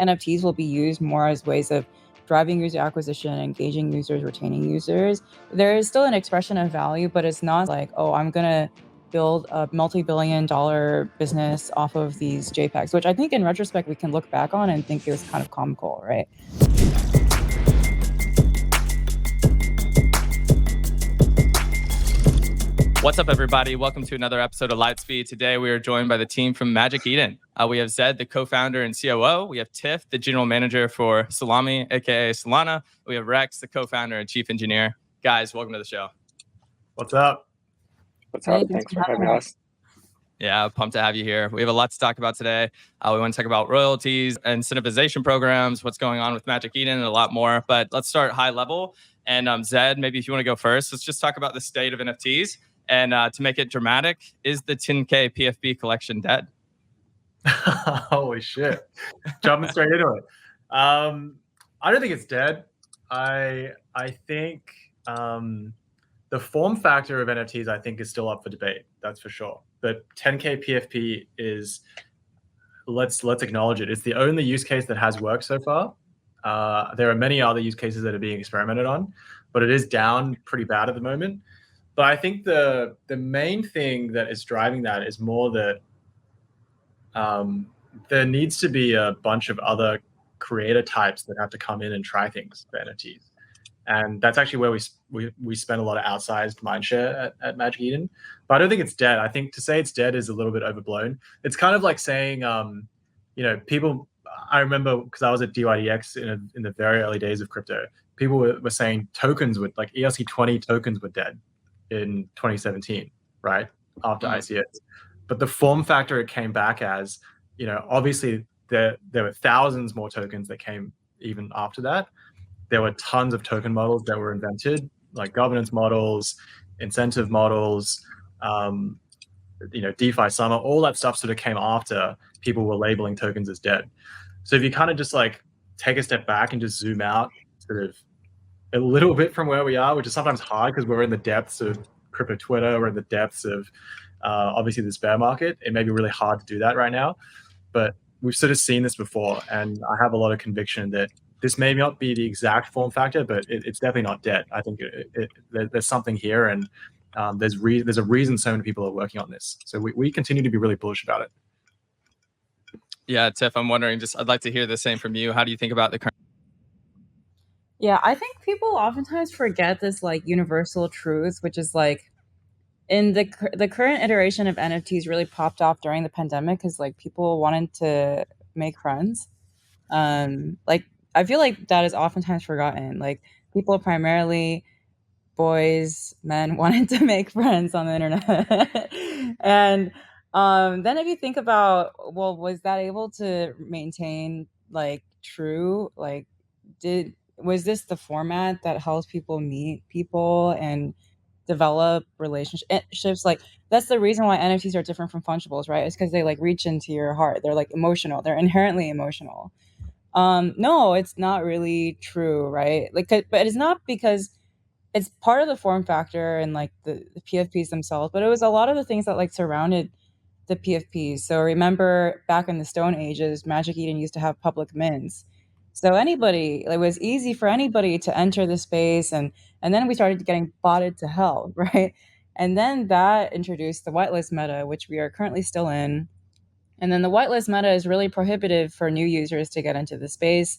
NFTs will be used more as ways of driving user acquisition, engaging users, retaining users. There is still an expression of value, but it's not like, oh, I'm gonna build a multi-billion-dollar business off of these JPEGs, which I think in retrospect we can look back on and think it was kind of comical, right? What's up, everybody? Welcome to another episode of Lightspeed. Today, we are joined by the team from Magic Eden. We have Zedd, the co-founder and COO. We have Tiff, the general manager for Salami, aka Solana. We have Rex, the co-founder and chief engineer. Guys, welcome to the show. What's up? What's up? Thanks for having us. Yeah, pumped to have you here. We have a lot to talk about today. We want to talk about royalties, incentivization programs, what's going on with Magic Eden, and a lot more. But let's start high level. And Zedd, maybe if you want to go first, let's just talk about the state of NFTs. And to make it dramatic, is the 10K PFP collection dead? Holy shit. Jumping straight into it. I don't think it's dead. I think the form factor of NFTs, I think, is still up for debate. That's for sure. But 10K PFP is, let's acknowledge it. It's the only use case that has worked so far. There are many other use cases that are being experimented on, but it is down pretty bad at the moment. But I think the main thing that is driving that is more that there needs to be a bunch of other creator types that have to come in and try things for NFTs. And that's actually where we spend a lot of outsized mindshare at Magic Eden. But I don't think it's dead. I think to say it's dead is a little bit overblown. It's kind of like saying, people, I remember because I was at DYDX in the very early days of crypto, people were saying tokens would, like ERC20 tokens were dead in 2017, right? After ICS. But the form factor it came back as, obviously there were thousands more tokens that came even after that. There were tons of token models that were invented, like governance models, incentive models, DeFi Summer, all that stuff sort of came after people were labeling tokens as dead. So if you kind of just like take a step back and just zoom out sort of a little bit from where we are, which is sometimes hard because we're in the depths of crypto Twitter, we're in the depths of obviously this bear market. It may be really hard to do that right now, but we've sort of seen this before, and I have a lot of conviction that this may not be the exact form factor, but it's definitely not dead. I think there's something here, and there's a reason so many people are working on this. So we continue to be really bullish about it. Yeah, Tiff, I'm wondering, I'd like to hear the same from you. How do you think about the current? Yeah, I think people oftentimes forget this like universal truth, which is like in the current iteration of NFTs really popped off during the pandemic because like people wanted to make friends. I feel like that is oftentimes forgotten. Like people, primarily boys, men, wanted to make friends on the internet. And then if you think about, well, was that able to maintain like true, like was this the format that helps people meet people and develop relationships? Like that's the reason why NFTs are different from fungibles, right? It's because they like reach into your heart. They're like emotional. They're inherently emotional. No, it's not really true, right? Like, but it's not because it's part of the form factor and like the PFPs themselves, but it was a lot of the things that like surrounded the PFPs. So remember back in the Stone Ages, Magic Eden used to have public mints. So it was easy for anybody to enter the space, and then we started getting botted to hell, right? And then that introduced the whitelist meta, which we are currently still in. And then the whitelist meta is really prohibitive for new users to get into the space.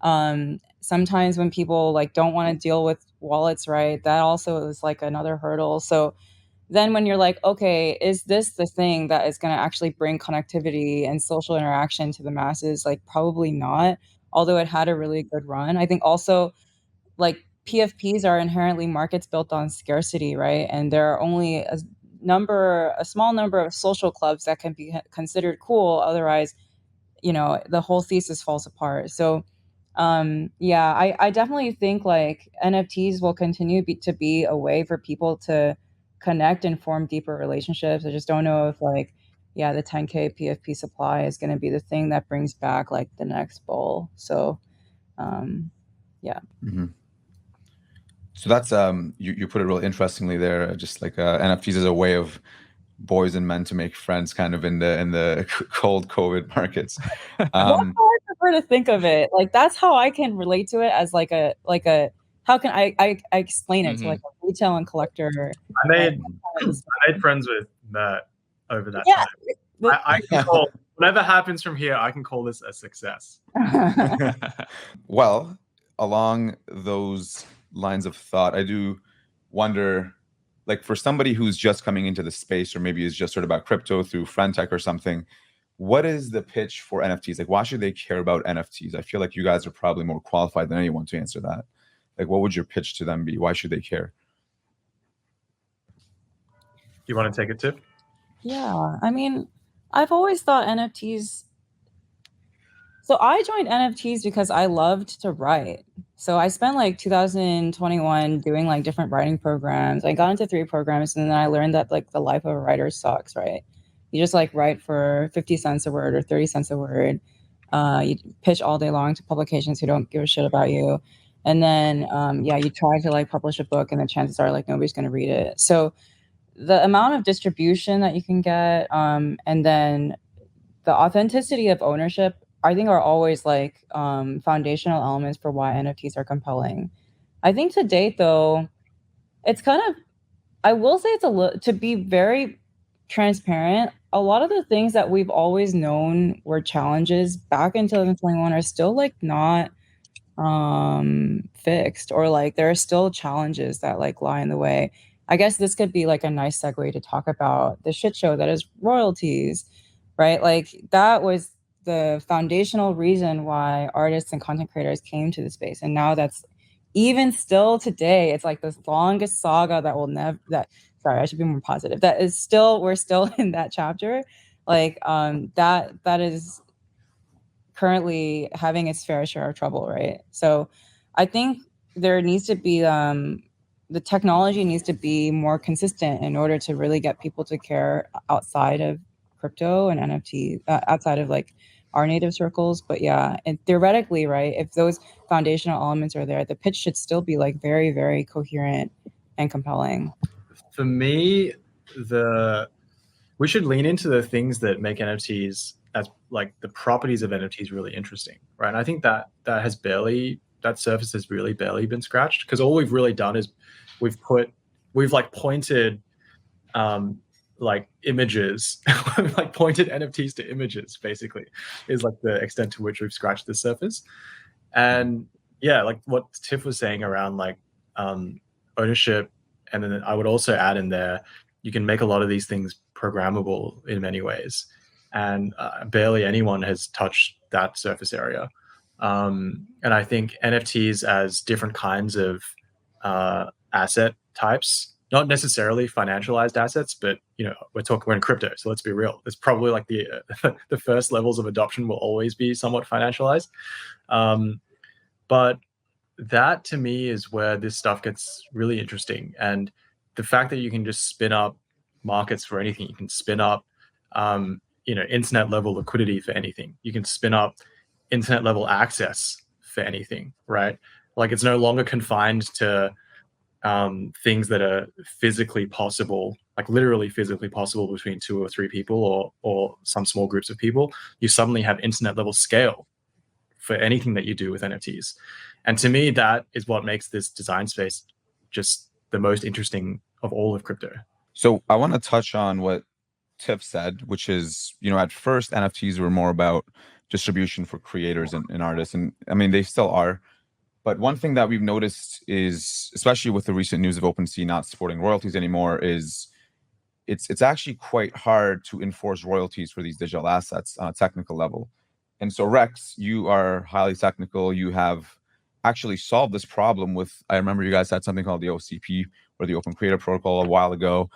Sometimes when people like don't want to deal with wallets, right, that also is like another hurdle. So then when you're like, okay, is this the thing that is going to actually bring connectivity and social interaction to the masses? Like probably not, although it had a really good run. I think also like PFPs are inherently markets built on scarcity, right? And there are only a small number of social clubs that can be considered cool. Otherwise, the whole thesis falls apart. So I definitely think like NFTs will continue to be a way for people to connect and form deeper relationships. I just don't know if like, the 10K PFP supply is going to be the thing that brings back like the next bull. So, Mm-hmm. So that's you put it really interestingly there. Just like NFTs as a way of boys and men to make friends, kind of in the cold COVID markets. What part of prefer to think of it like that's how I can relate to it as like a how can I explain it to like a retail and collector. I made friends with Mert over that Yeah. time. I can call whatever happens from here. I can call this a success. Well, along those lines of thought, I do wonder, like for somebody who's just coming into the space, or maybe is just sort of about crypto through Friendtech or something, what is the pitch for NFTs? Like, why should they care about NFTs? I feel like you guys are probably more qualified than anyone to answer that. Like, what would your pitch to them be? Why should they care? You want to take it, Tiff? Yeah, I mean, I've always thought NFTs. So I joined NFTs because I loved to write. So I spent like 2021 doing like different writing programs. I got into 3 programs, and then I learned that like the life of a writer sucks, right? You just like write for 50 cents a word or 30 cents a word. You pitch all day long to publications who don't give a shit about you. And then, you try to like publish a book, and the chances are like nobody's going to read it. So the amount of distribution that you can get, and then the authenticity of ownership, I think are always like foundational elements for why NFTs are compelling. I think to date though, it's kind of, I will say it's to be very transparent, a lot of the things that we've always known were challenges back in 2021 are still like not fixed, or like there are still challenges that like lie in the way. I guess this could be like a nice segue to talk about the shit show that is royalties, right? Like that was the foundational reason why artists and content creators came to the space, and now that's even still today, it's like this longest saga that will never sorry, I should be more positive, that is still, we're still in that chapter, like that is currently having its fair share of trouble, right? So I think there needs to be the technology needs to be more consistent in order to really get people to care outside of crypto and NFT, outside of like our native circles. But yeah, and theoretically, right, if those foundational elements are there, the pitch should still be like very, very coherent and compelling. For me, we should lean into the things that make NFTs, as like the properties of NFTs, really interesting, right? And I think that surface has really barely been scratched, because all we've really done is we've like pointed like images, like pointed NFTs to images, basically, is like the extent to which we've scratched the surface. And yeah, like what Tiff was saying around like ownership, and then I would also add in there, you can make a lot of these things programmable in many ways, and barely anyone has touched that surface area. And I think NFTs as different kinds of asset types, not necessarily financialized assets, but we're in crypto, so let's be real. It's probably like the the first levels of adoption will always be somewhat financialized, but that to me is where this stuff gets really interesting. And the fact that you can just spin up markets for anything, you can spin up internet level liquidity for anything, you can spin up internet level access for anything, right? Like it's no longer confined to things that are physically possible, like literally physically possible between 2 or 3 people, or some small groups of people. You suddenly have internet level scale for anything that you do with NFTs. And to me, that is what makes this design space just the most interesting of all of crypto. So I want to touch on what Tiff said, which is, at first NFTs were more about distribution for creators and artists. And I mean, they still are. But one thing that we've noticed is, especially with the recent news of OpenSea not supporting royalties anymore, is it's actually quite hard to enforce royalties for these digital assets on a technical level. And so Rex, you are highly technical. You have actually solved this problem with, I remember you guys had something called the OCP, or the Open Creator Protocol, a while ago.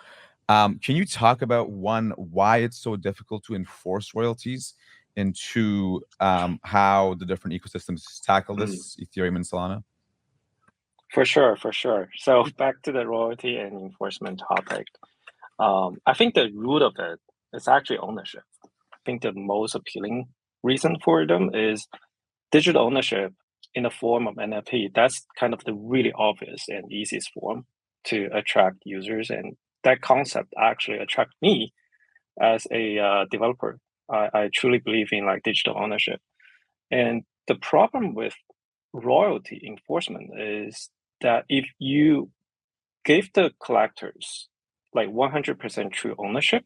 Can you talk about, one, why it's so difficult to enforce royalties, and 2, how the different ecosystems tackle this, Ethereum and Solana? For sure. So back to the royalty and enforcement topic. I think the root of it is actually ownership. I think the most appealing reason for them is digital ownership in the form of NFT. That's kind of the really obvious and easiest form to attract users, and that concept actually attract me as a developer. I truly believe in like digital ownership. And the problem with royalty enforcement is that if you give the collectors like 100% true ownership,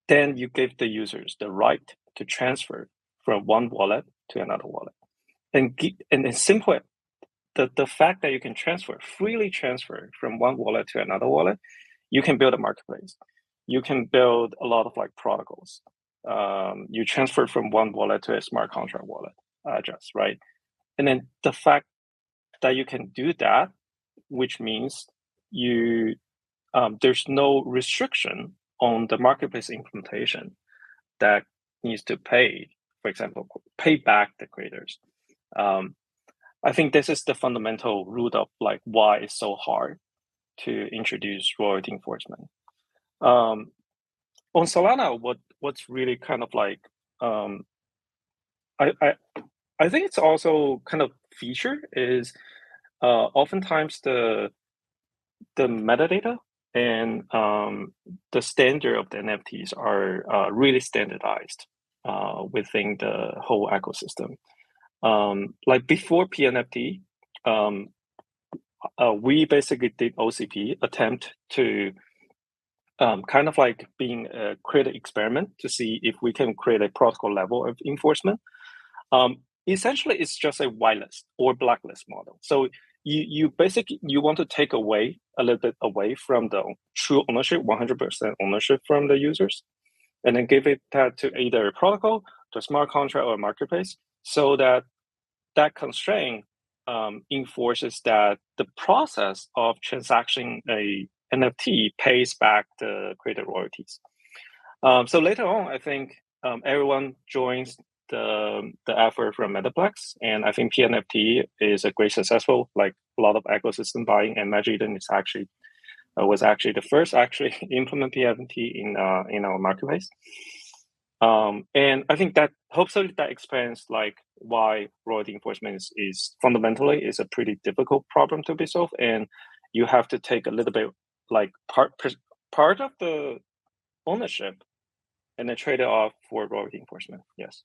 then you give the users the right to transfer from one wallet to another wallet. And then simple, the fact that you can freely transfer from one wallet to another wallet, you can build a marketplace. You can build a lot of like protocols. You transfer from one wallet to a smart contract wallet address, right? And then the fact that you can do that, which means you there's no restriction on the marketplace implementation that needs to pay, for example, pay back the creators. I think this is the fundamental root of like why it's so hard to introduce royalty enforcement. On Solana, what's really kind of like I think it's also kind of feature is oftentimes the metadata and the standard of the NFTs are really standardized within the whole ecosystem. Like before PNFT, we basically did OCP attempt to kind of like create an experiment to see if we can create a protocol level of enforcement. Essentially, it's just a whitelist or blacklist model. So you basically want to take away a little bit away from the true ownership, 100% ownership from the users, and then give it that to either a protocol, to a smart contract, or a marketplace, so that constraint enforces that the process of transacting a NFT pays back the creator royalties. So later on, I think everyone joins the effort from Metaplex, and I think PNFT is a great successful, like a lot of ecosystem buying, and Magic Eden is was actually the first implement PNFT in our marketplace. And I think that hopefully that explains like why royalty enforcement is fundamentally is a pretty difficult problem to be solved, and you have to take a little bit like part of the ownership and then trade it off for royalty enforcement. Yes.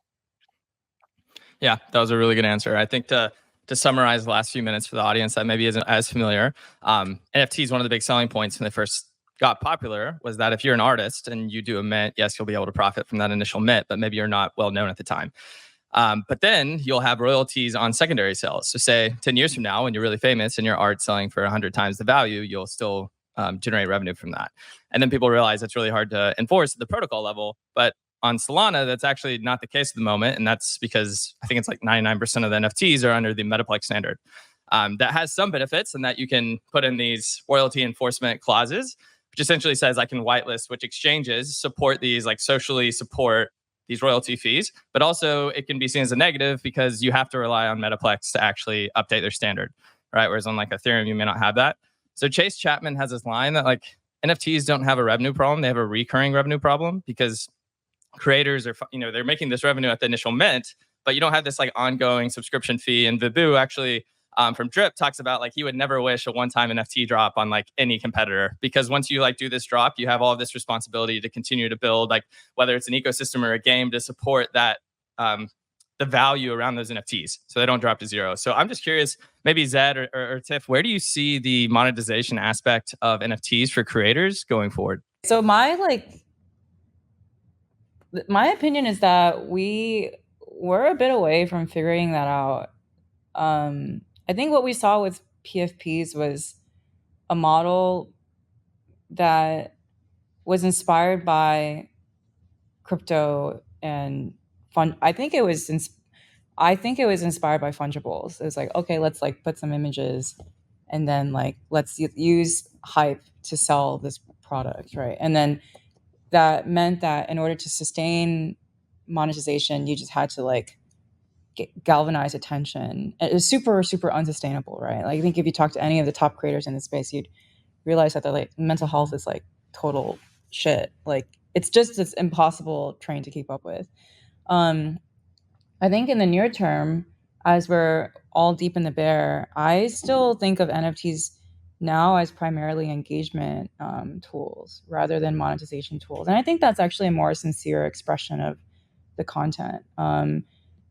Yeah, that was a really good answer. I think to summarize the last few minutes for the audience that maybe isn't as familiar, NFTs, one of the big selling points when they first got popular was that if you're an artist and you do a mint, yes, you'll be able to profit from that initial mint, but maybe you're not well known at the time. But then you'll have royalties on secondary sales. So say 10 years from now, when you're really famous and your art's selling for 100 times the value, you'll still generate revenue from that. And then people realize it's really hard to enforce at the protocol level. But on Solana, that's actually not the case at the moment. And that's because I think it's like 99% of the NFTs are under the Metaplex standard. That has some benefits in that you can put in these royalty enforcement clauses, which essentially says I can whitelist which exchanges support these, like socially support these royalty fees, but also it can be seen as a negative because you have to rely on Metaplex to actually update their standard, right? Whereas on like Ethereum, you may not have that. So Chase Chapman has this line that like NFTs don't have a revenue problem. They have a recurring revenue problem because creators are, they're making this revenue at the initial mint, but you don't have this like ongoing subscription fee. And Vibhu actually from Drip talks about like he would never wish a one-time NFT drop on like any competitor, because once you like do this drop, you have all of this responsibility to continue to build, like whether it's an ecosystem or a game, to support that the value around those NFTs so they don't drop to zero. So I'm just curious, maybe Zedd or Tiff, where do you see the monetization aspect of NFTs for creators going forward? So my opinion is that we're a bit away from figuring that out. I think what we saw with PFPs was a model that was inspired by crypto and fun. I think it was inspired by fungibles. It was like, okay, let's like put some images and then like let's use hype to sell this product, right? And then that meant that in order to sustain monetization, you just had to like galvanize attention. It was super, super unsustainable, right? Like I think if you talk to any of the top creators in the space, you'd realize that like mental health is like total shit. Like it's impossible train to keep up with. I think in the near term, as we're all deep in the bear, I still think of NFTs now as primarily engagement tools rather than monetization tools. And I think that's actually a more sincere expression of the content.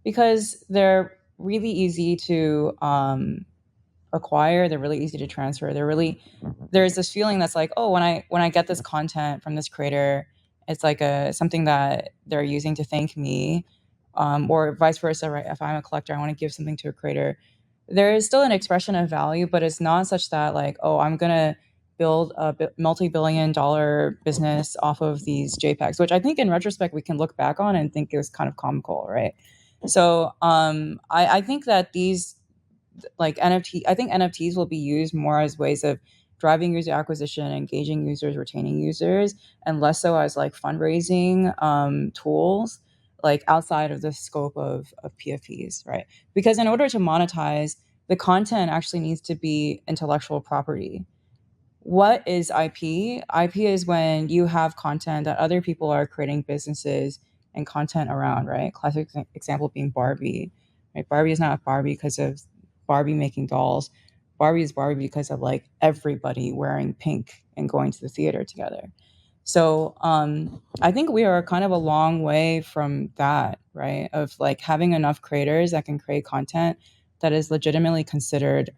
because they're really easy to acquire, they're really easy to transfer, there's this feeling that's like, oh, when I get this content from this creator, it's like something that they're using to thank me, or vice versa, right? If I'm a collector, I want to give something to a creator. There is still an expression of value, but it's not such that like, oh, I'm gonna build a multi-billion-dollar business off of these JPEGs, which I think in retrospect we can look back on and think it was kind of comical, right? So I think that these like I think NFTs will be used more as ways of driving user acquisition, engaging users, retaining users, and less so as like fundraising tools, like outside of the scope of PFPs, right? Because in order to monetize, the content actually needs to be intellectual property. What is IP? IP is when you have content that other people are creating businesses and content around, right? Classic example being Barbie, right? Barbie is not Barbie because of Barbie making dolls. Barbie is Barbie because of like everybody wearing pink and going to the theater together. So I think we are kind of a long way from that, right? Of like having enough creators that can create content that is legitimately considered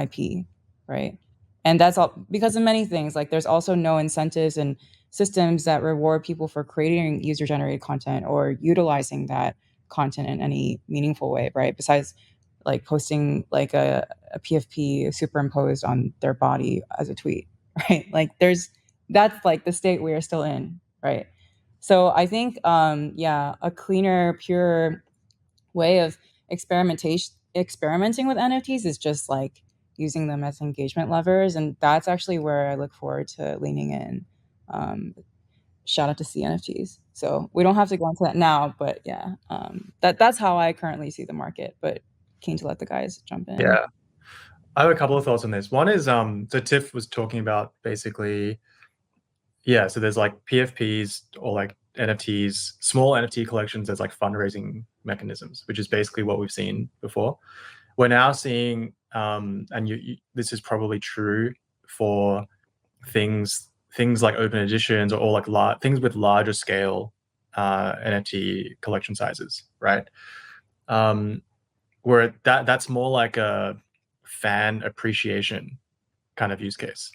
IP, right? And that's all because of many things. Like there's also no incentives and systems that reward people for creating user generated content or utilizing that content in any meaningful way, right? Besides like posting like a PFP superimposed on their body as a tweet, right? Like that's like the state we are still in, right? So I think yeah, a cleaner, pure way of experimenting with NFTs is just like using them as engagement levers, and that's actually where I look forward to leaning in. Shout out to CNFTs. So we don't have to go into that now, but yeah, that's how I currently see the market. But keen to let the guys jump in. Yeah, I have a couple of thoughts on this. One is so Tiff was talking about basically, yeah, so there's like PFPs or like NFTs, small NFT collections as like fundraising mechanisms, which is basically what we've seen before. We're now seeing, and this is probably true for things like open editions or like things with larger scale NFT collection sizes, right? Where that's more like a fan appreciation kind of use case.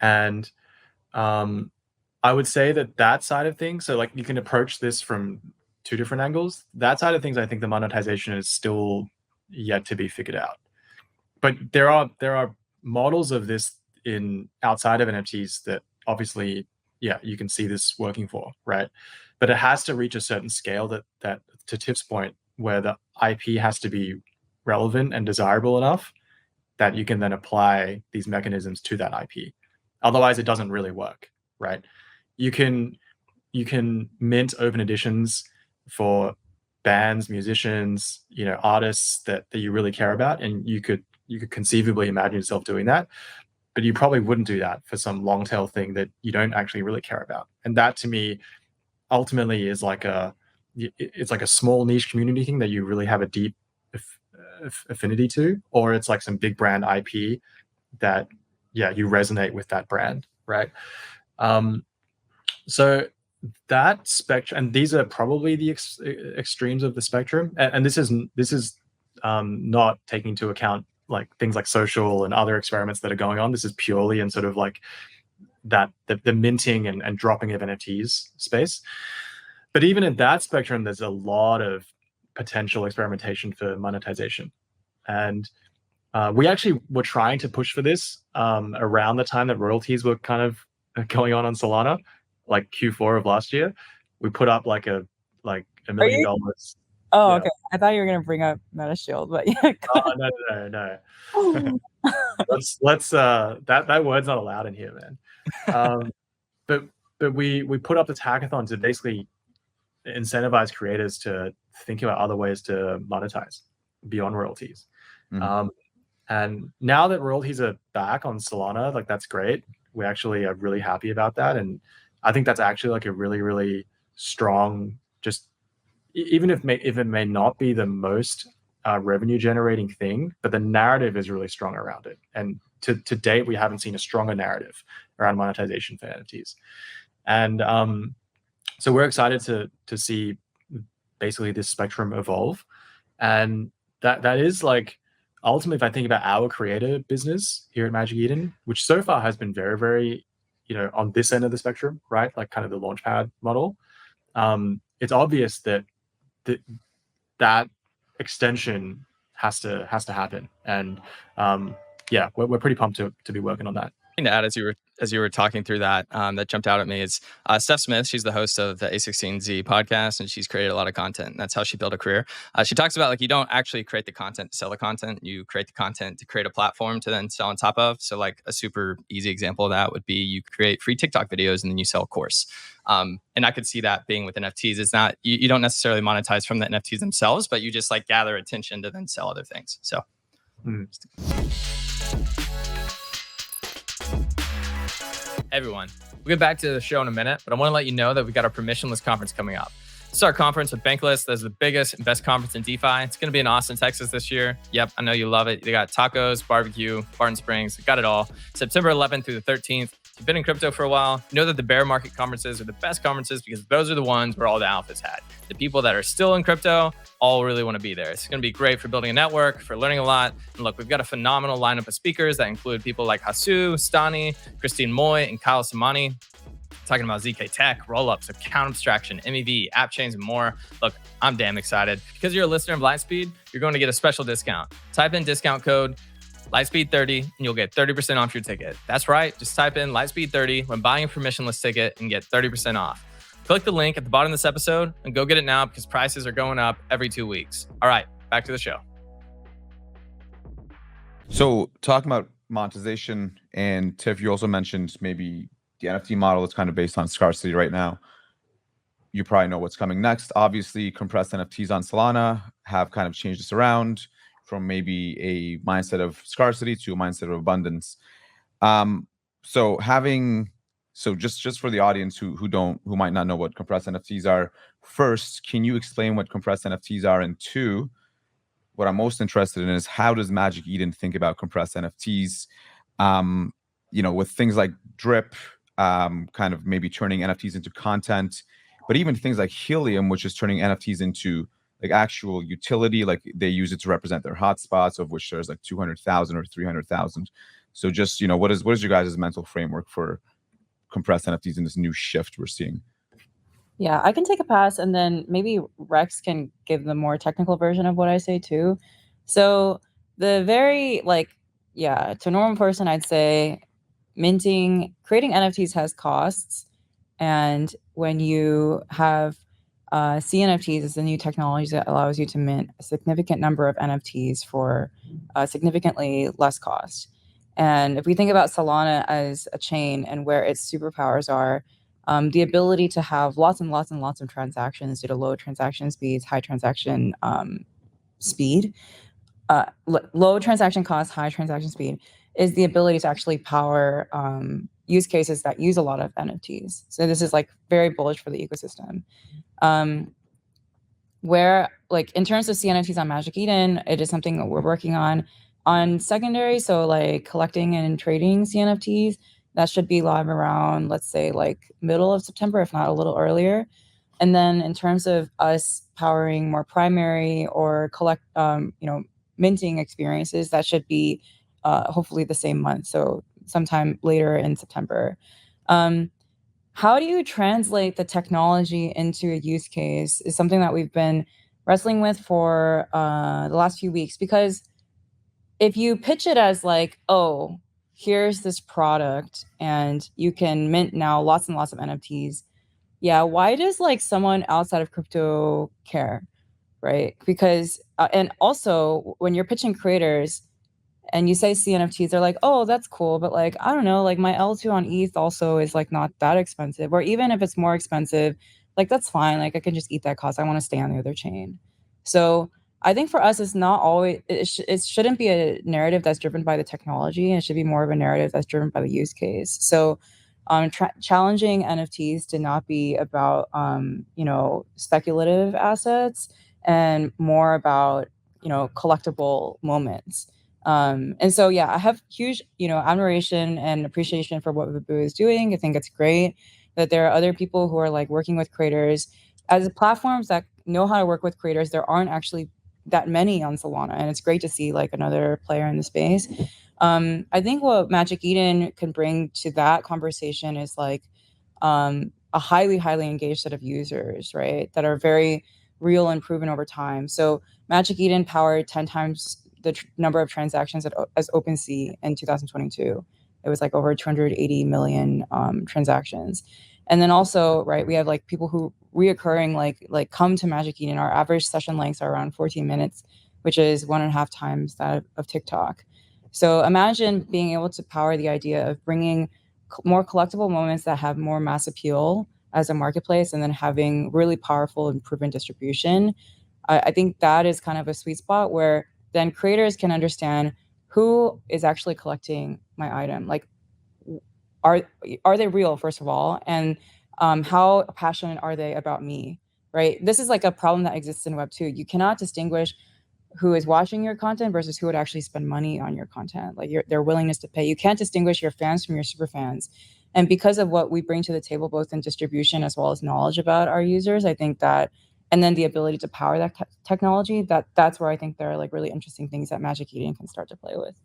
And I would say that side of things, so like you can approach this from two different angles. That side of things, I think the monetization is still yet to be figured out. But there are models of this in outside of NFTs that obviously, yeah, you can see this working for, right? But it has to reach a certain scale that to Tiff's point, where the IP has to be relevant and desirable enough that you can then apply these mechanisms to that IP. Otherwise, it doesn't really work, right? You can mint open editions for bands, musicians, artists that you really care about, and you could conceivably imagine yourself doing that, but you probably wouldn't do that for some long tail thing that you don't actually really care about. And that to me ultimately is like it's like a small niche community thing that you really have a deep affinity to, or it's like some big brand IP that, yeah, you resonate with that brand, right? So that spectrum, and these are probably the extremes of the spectrum, and this is not taking into account like things like social and other experiments that are going on. This is purely in sort of like that the minting and dropping of NFTs space. But even in that spectrum, there's a lot of potential experimentation for monetization. And we actually were trying to push for this around the time that royalties were kind of going on Solana, like Q4 of last year. We put up like $1 million. Oh, Yeah. okay. I thought you were gonna bring up MetaShield, but yeah. No. let's that word's not allowed in here, man. But we put up this hackathon to basically incentivize creators to think about other ways to monetize beyond royalties. Mm-hmm. And now that royalties are back on Solana, like that's great. We actually are really happy about that, and I think that's actually like a really, really strong, just even if it may not be the most revenue generating thing, but the narrative is really strong around it. And to date, we haven't seen a stronger narrative around monetization for NFTs. And so we're excited to see basically this spectrum evolve. And that is like, ultimately, if I think about our creator business here at Magic Eden, which so far has been very, very, on this end of the spectrum, right? Like kind of the launchpad model. It's obvious that that extension has to happen. And yeah, we're pretty pumped to be working on that. To add as you were talking through that, that jumped out at me is Steph Smith. She's the host of the A16Z podcast, and she's created a lot of content. And that's how she built a career. She talks about like you don't actually create the content to sell the content. You create the content to create a platform to then sell on top of. So like a super easy example of that would be you create free TikTok videos and then you sell a course. And I could see that being with NFTs. It's not you don't necessarily monetize from the NFTs themselves, but you just like gather attention to then sell other things. So. Everyone, we'll get back to the show in a minute, but I want to let you know that we got our Permissionless conference coming up. This is our conference with Bankless. That's the biggest and best conference in DeFi. It's going to be in Austin, Texas this year. Yep, I know you love it. They got tacos, barbecue, Barton Springs. Got it all. September 11th through the 13th. If you've been in crypto for a while, you know that the bear market conferences are the best conferences because those are the ones where all the alphas had. The people that are still in crypto all really want to be there. It's going to be great for building a network, for learning a lot. And look, we've got a phenomenal lineup of speakers that include people like Hasu, Stani, Christine Moy, and Kyle Samani. Talking about ZK Tech, rollups, account abstraction, MEV, app chains, and more. Look, I'm damn excited. Because you're a listener of Lightspeed, you're going to get a special discount. Type in discount code Lightspeed30 and you'll get 30% off your ticket. That's right. Just type in Lightspeed30 when buying a permissionless ticket and get 30% off. Click the link at the bottom of this episode and go get it now because prices are going up every 2 weeks. All right, back to the show. So talking about monetization, and Tiff, you also mentioned maybe the NFT model is kind of based on scarcity right now. You probably know what's coming next. Obviously, compressed NFTs on Solana have kind of changed this around from maybe a mindset of scarcity to a mindset of abundance. So just for the audience who might not know what compressed NFTs are, first, can you explain what compressed NFTs are? And two, what I'm most interested in is how does Magic Eden think about compressed NFTs? With things like drip, kind of maybe turning NFTs into content, but even things like Helium, which is turning NFTs into like actual utility, like they use it to represent their hotspots, of which there's like 200,000 or 300,000. So just, what is your guys' mental framework for compressed NFTs in this new shift we're seeing? Yeah, I can take a pass and then maybe Rex can give the more technical version of what I say too. So the very to a normal person, I'd say creating NFTs has costs. And when you have CNFTs, it's a new technology that allows you to mint a significant number of NFTs for significantly less cost. And if we think about Solana as a chain and where its superpowers are, the ability to have lots and lots and lots of transactions due to low transaction speeds, high transaction speed, low transaction cost, high transaction speed, is the ability to actually power use cases that use a lot of NFTs. So this is very bullish for the ecosystem. Where in terms of CNFTs on Magic Eden, it is something that we're working on secondary. So collecting and trading CNFTs, that should be live around, let's say middle of September, if not a little earlier. And then in terms of us powering more primary or minting experiences, that should be hopefully the same month. So sometime later in September. How do you translate the technology into a use case is something that we've been wrestling with for the last few weeks, because if you pitch it as here's this product and you can mint now lots and lots of NFTs. Yeah, why does someone outside of crypto care, right? Because and also when you're pitching creators and you say CNFTs, they're oh, that's cool, but I don't know, my L2 on ETH also is not that expensive, or even if it's more expensive, that's fine, I can just eat that cost. I want to stay on the other chain. So I think for us, it's not always, it shouldn't be a narrative that's driven by the technology. It should be more of a narrative that's driven by the use case. So challenging NFTs to not be about, speculative assets and more about, collectible moments. And so, yeah, I have huge, admiration and appreciation for what Vibu is doing. I think it's great that there are other people who are working with creators as platforms that know how to work with creators. There aren't actually that many on Solana, and it's great to see like another player in the space. I think what Magic Eden can bring to that conversation is like a highly engaged set of users, right, that are very real and proven over time. So Magic Eden powered 10 times the number of transactions as OpenSea in 2022. It was like over 280 million transactions. And then also, right, we have like people who reoccurring like come to Magic Eden. Our average session lengths are around 14 minutes, which is 1.5 times that of TikTok. So imagine being able to power the idea of bringing more collectible moments that have more mass appeal as a marketplace, and then having really powerful and proven distribution. I think that is kind of a sweet spot where then creators can understand who is actually collecting my item. Like, are they real, first of all, and how passionate are they about me, right? This is like a problem that exists in Web 2. You cannot distinguish who is watching your content versus who would actually spend money on your content, like their willingness to pay. You can't distinguish your fans from your super fans. And because of what we bring to the table, both in distribution as well as knowledge about our users, I think that, and then the ability to power that technology, that's where I think there are like really interesting things that Magic Eden can start to play with.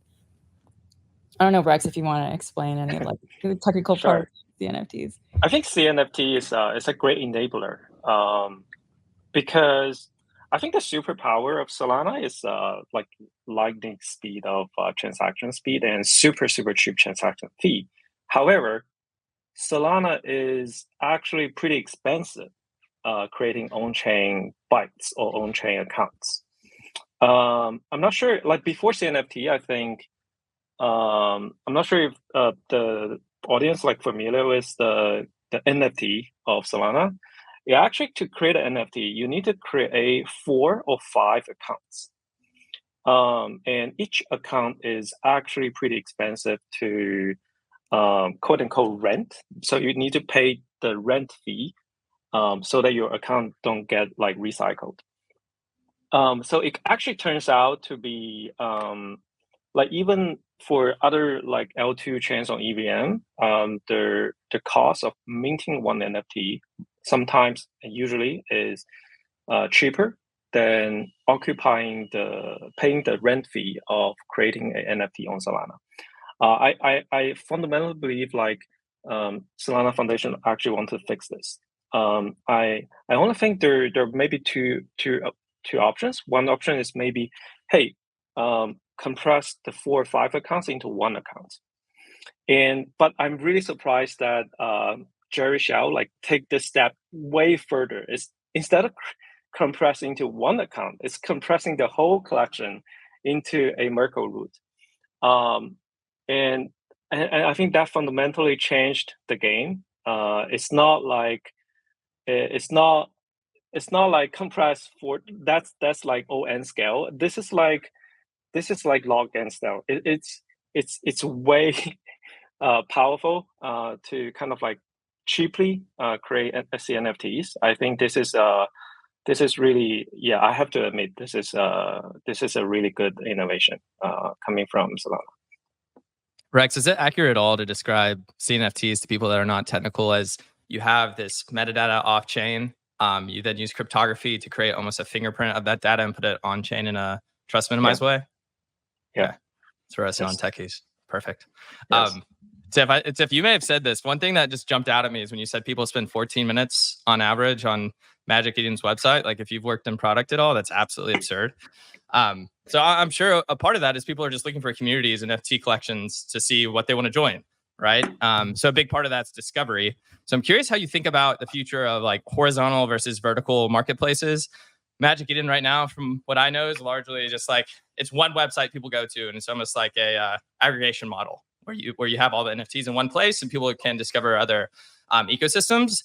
I don't know, Rex, if you want to explain any like the technical part of the NFTs. I think CNFT is a great enabler because I think the superpower of Solana is like lightning speed of transaction speed and super cheap transaction fee. However, Solana is actually pretty expensive creating on-chain bytes or on-chain accounts. I'm not sure, like before CNFT, I think, I'm not sure if the audience like familiar with the NFT of Solana. Yeah, actually, to create an NFT, you need to create 4 or 5 accounts. And each account is actually pretty expensive to quote unquote rent. So you need to pay the rent fee so that your account don't get like recycled. So it actually turns out to be like even for other like L2 chains on EVM, the cost of minting one NFT sometimes and usually is cheaper than paying the rent fee of creating an NFT on Solana. I fundamentally believe like Solana Foundation actually want to fix this. I only think there may be two options. One option is maybe, hey, compress the 4 or 5 accounts into one account. But I'm really surprised that Jerry Xiao like take this step way further. Is instead of compressing into one account, it's compressing the whole collection into a Merkle root. And I think that fundamentally changed the game. It's not like compressed for that's like ON scale. This is like log n scale. It's way powerful to kind of like cheaply create CNFTs. I think this is really, yeah, I have to admit this is a really good innovation coming from Solana. Rex, is it accurate at all to describe CNFTs to people that are not technical as you have this metadata off chain? You then use cryptography to create almost a fingerprint of that data and put it on chain in a trust minimized way? Yeah. Okay. It's for us non-techies. Perfect. Yes. Tiff, you may have said this. One thing that just jumped out at me is when you said people spend 14 minutes on average on Magic Eden's website. Like if you've worked in product at all, that's absolutely absurd. So I'm sure a part of that is people are just looking for communities and NFT collections to see what they want to join, right? So a big part of that's discovery. So I'm curious how you think about the future of like horizontal versus vertical marketplaces. Magic Eden right now, from what I know, is largely just like it's one website people go to, and it's almost like a aggregation model where you have all the NFTs in one place and people can discover other ecosystems.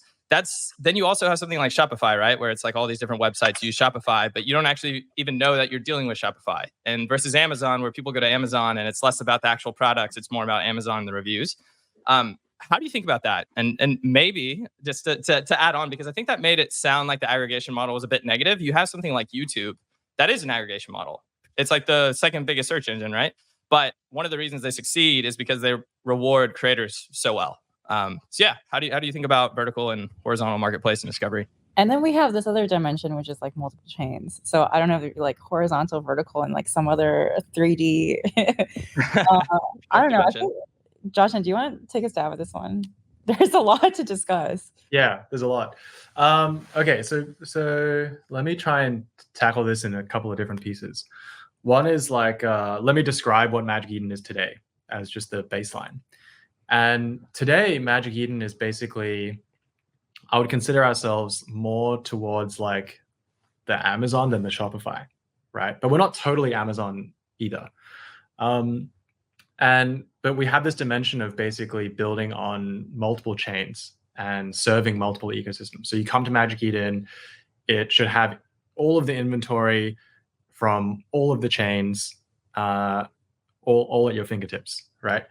Then you also have something like Shopify, right? Where it's like all these different websites use Shopify, but you don't actually even know that you're dealing with Shopify. And versus Amazon, where people go to Amazon and it's less about the actual products, it's more about Amazon and the reviews. How do you think about that? And maybe just to add on, because I think that made it sound like the aggregation model was a bit negative. You have something like YouTube that is an aggregation model. It's like the second biggest search engine, right? But one of the reasons they succeed is because they reward creators so well. So yeah, how do you think about vertical and horizontal marketplace and discovery? And then we have this other dimension, which is like multiple chains. So I don't know if you're like horizontal, vertical, and like some other 3D. I don't know. I think, Joshin, do you want to take a stab at this one? There's a lot to discuss. Yeah, there's a lot. Okay, so let me try and tackle this in a couple of different pieces. One is like, let me describe what Magic Eden is today as just the baseline. And today, Magic Eden is basically, I would consider ourselves more towards like the Amazon than the Shopify, right? But we're not totally Amazon either. But we have this dimension of basically building on multiple chains and serving multiple ecosystems. So you come to Magic Eden, it should have all of the inventory from all of the chains, all at your fingertips, right?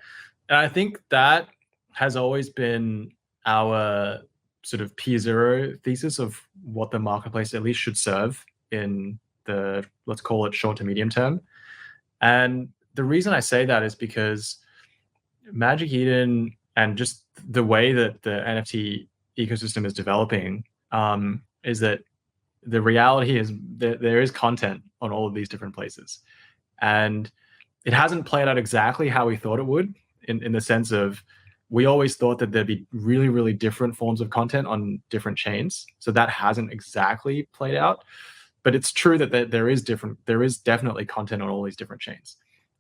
And I think that has always been our sort of P0 thesis of what the marketplace at least should serve in the, let's call it short to medium term. And the reason I say that is because Magic Eden and just the way that the NFT ecosystem is developing is that the reality is that there is content on all of these different places. And it hasn't played out exactly how we thought it would, in the sense of, we always thought that there'd be really, really different forms of content on different chains. So that hasn't exactly played out. But it's true that there is definitely content on all these different chains.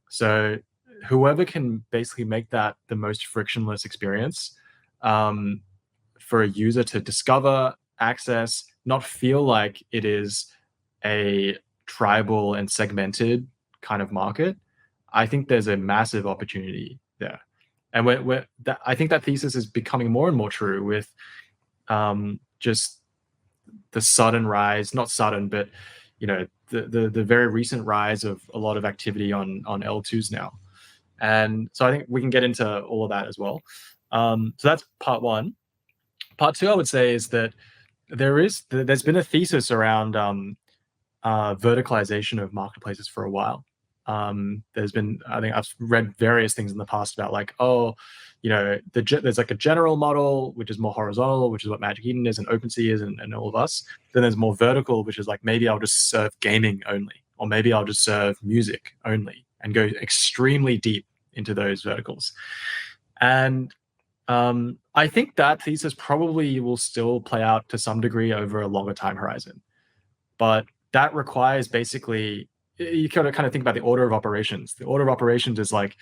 So whoever can basically make that the most frictionless experience for a user to discover, access, not feel like it is a tribal and segmented kind of market, I think there's a massive opportunity there. And I think that thesis is becoming more and more true with just the sudden rise, not sudden, but the very recent rise of a lot of activity on L2s now. And so I think we can get into all of that as well. So that's part one. Part two, I would say, is that there's been a thesis around verticalization of marketplaces for a while. There's been, I think I've read various things in the past about like, there's like a general model, which is more horizontal, which is what Magic Eden is and OpenSea is and all of us. Then there's more vertical, which is like, maybe I'll just serve gaming only, or maybe I'll just serve music only, and go extremely deep into those verticals. And I think that thesis probably will still play out to some degree over a longer time horizon. But that requires basically, you kind of think about the order of operations. The order of operations is like,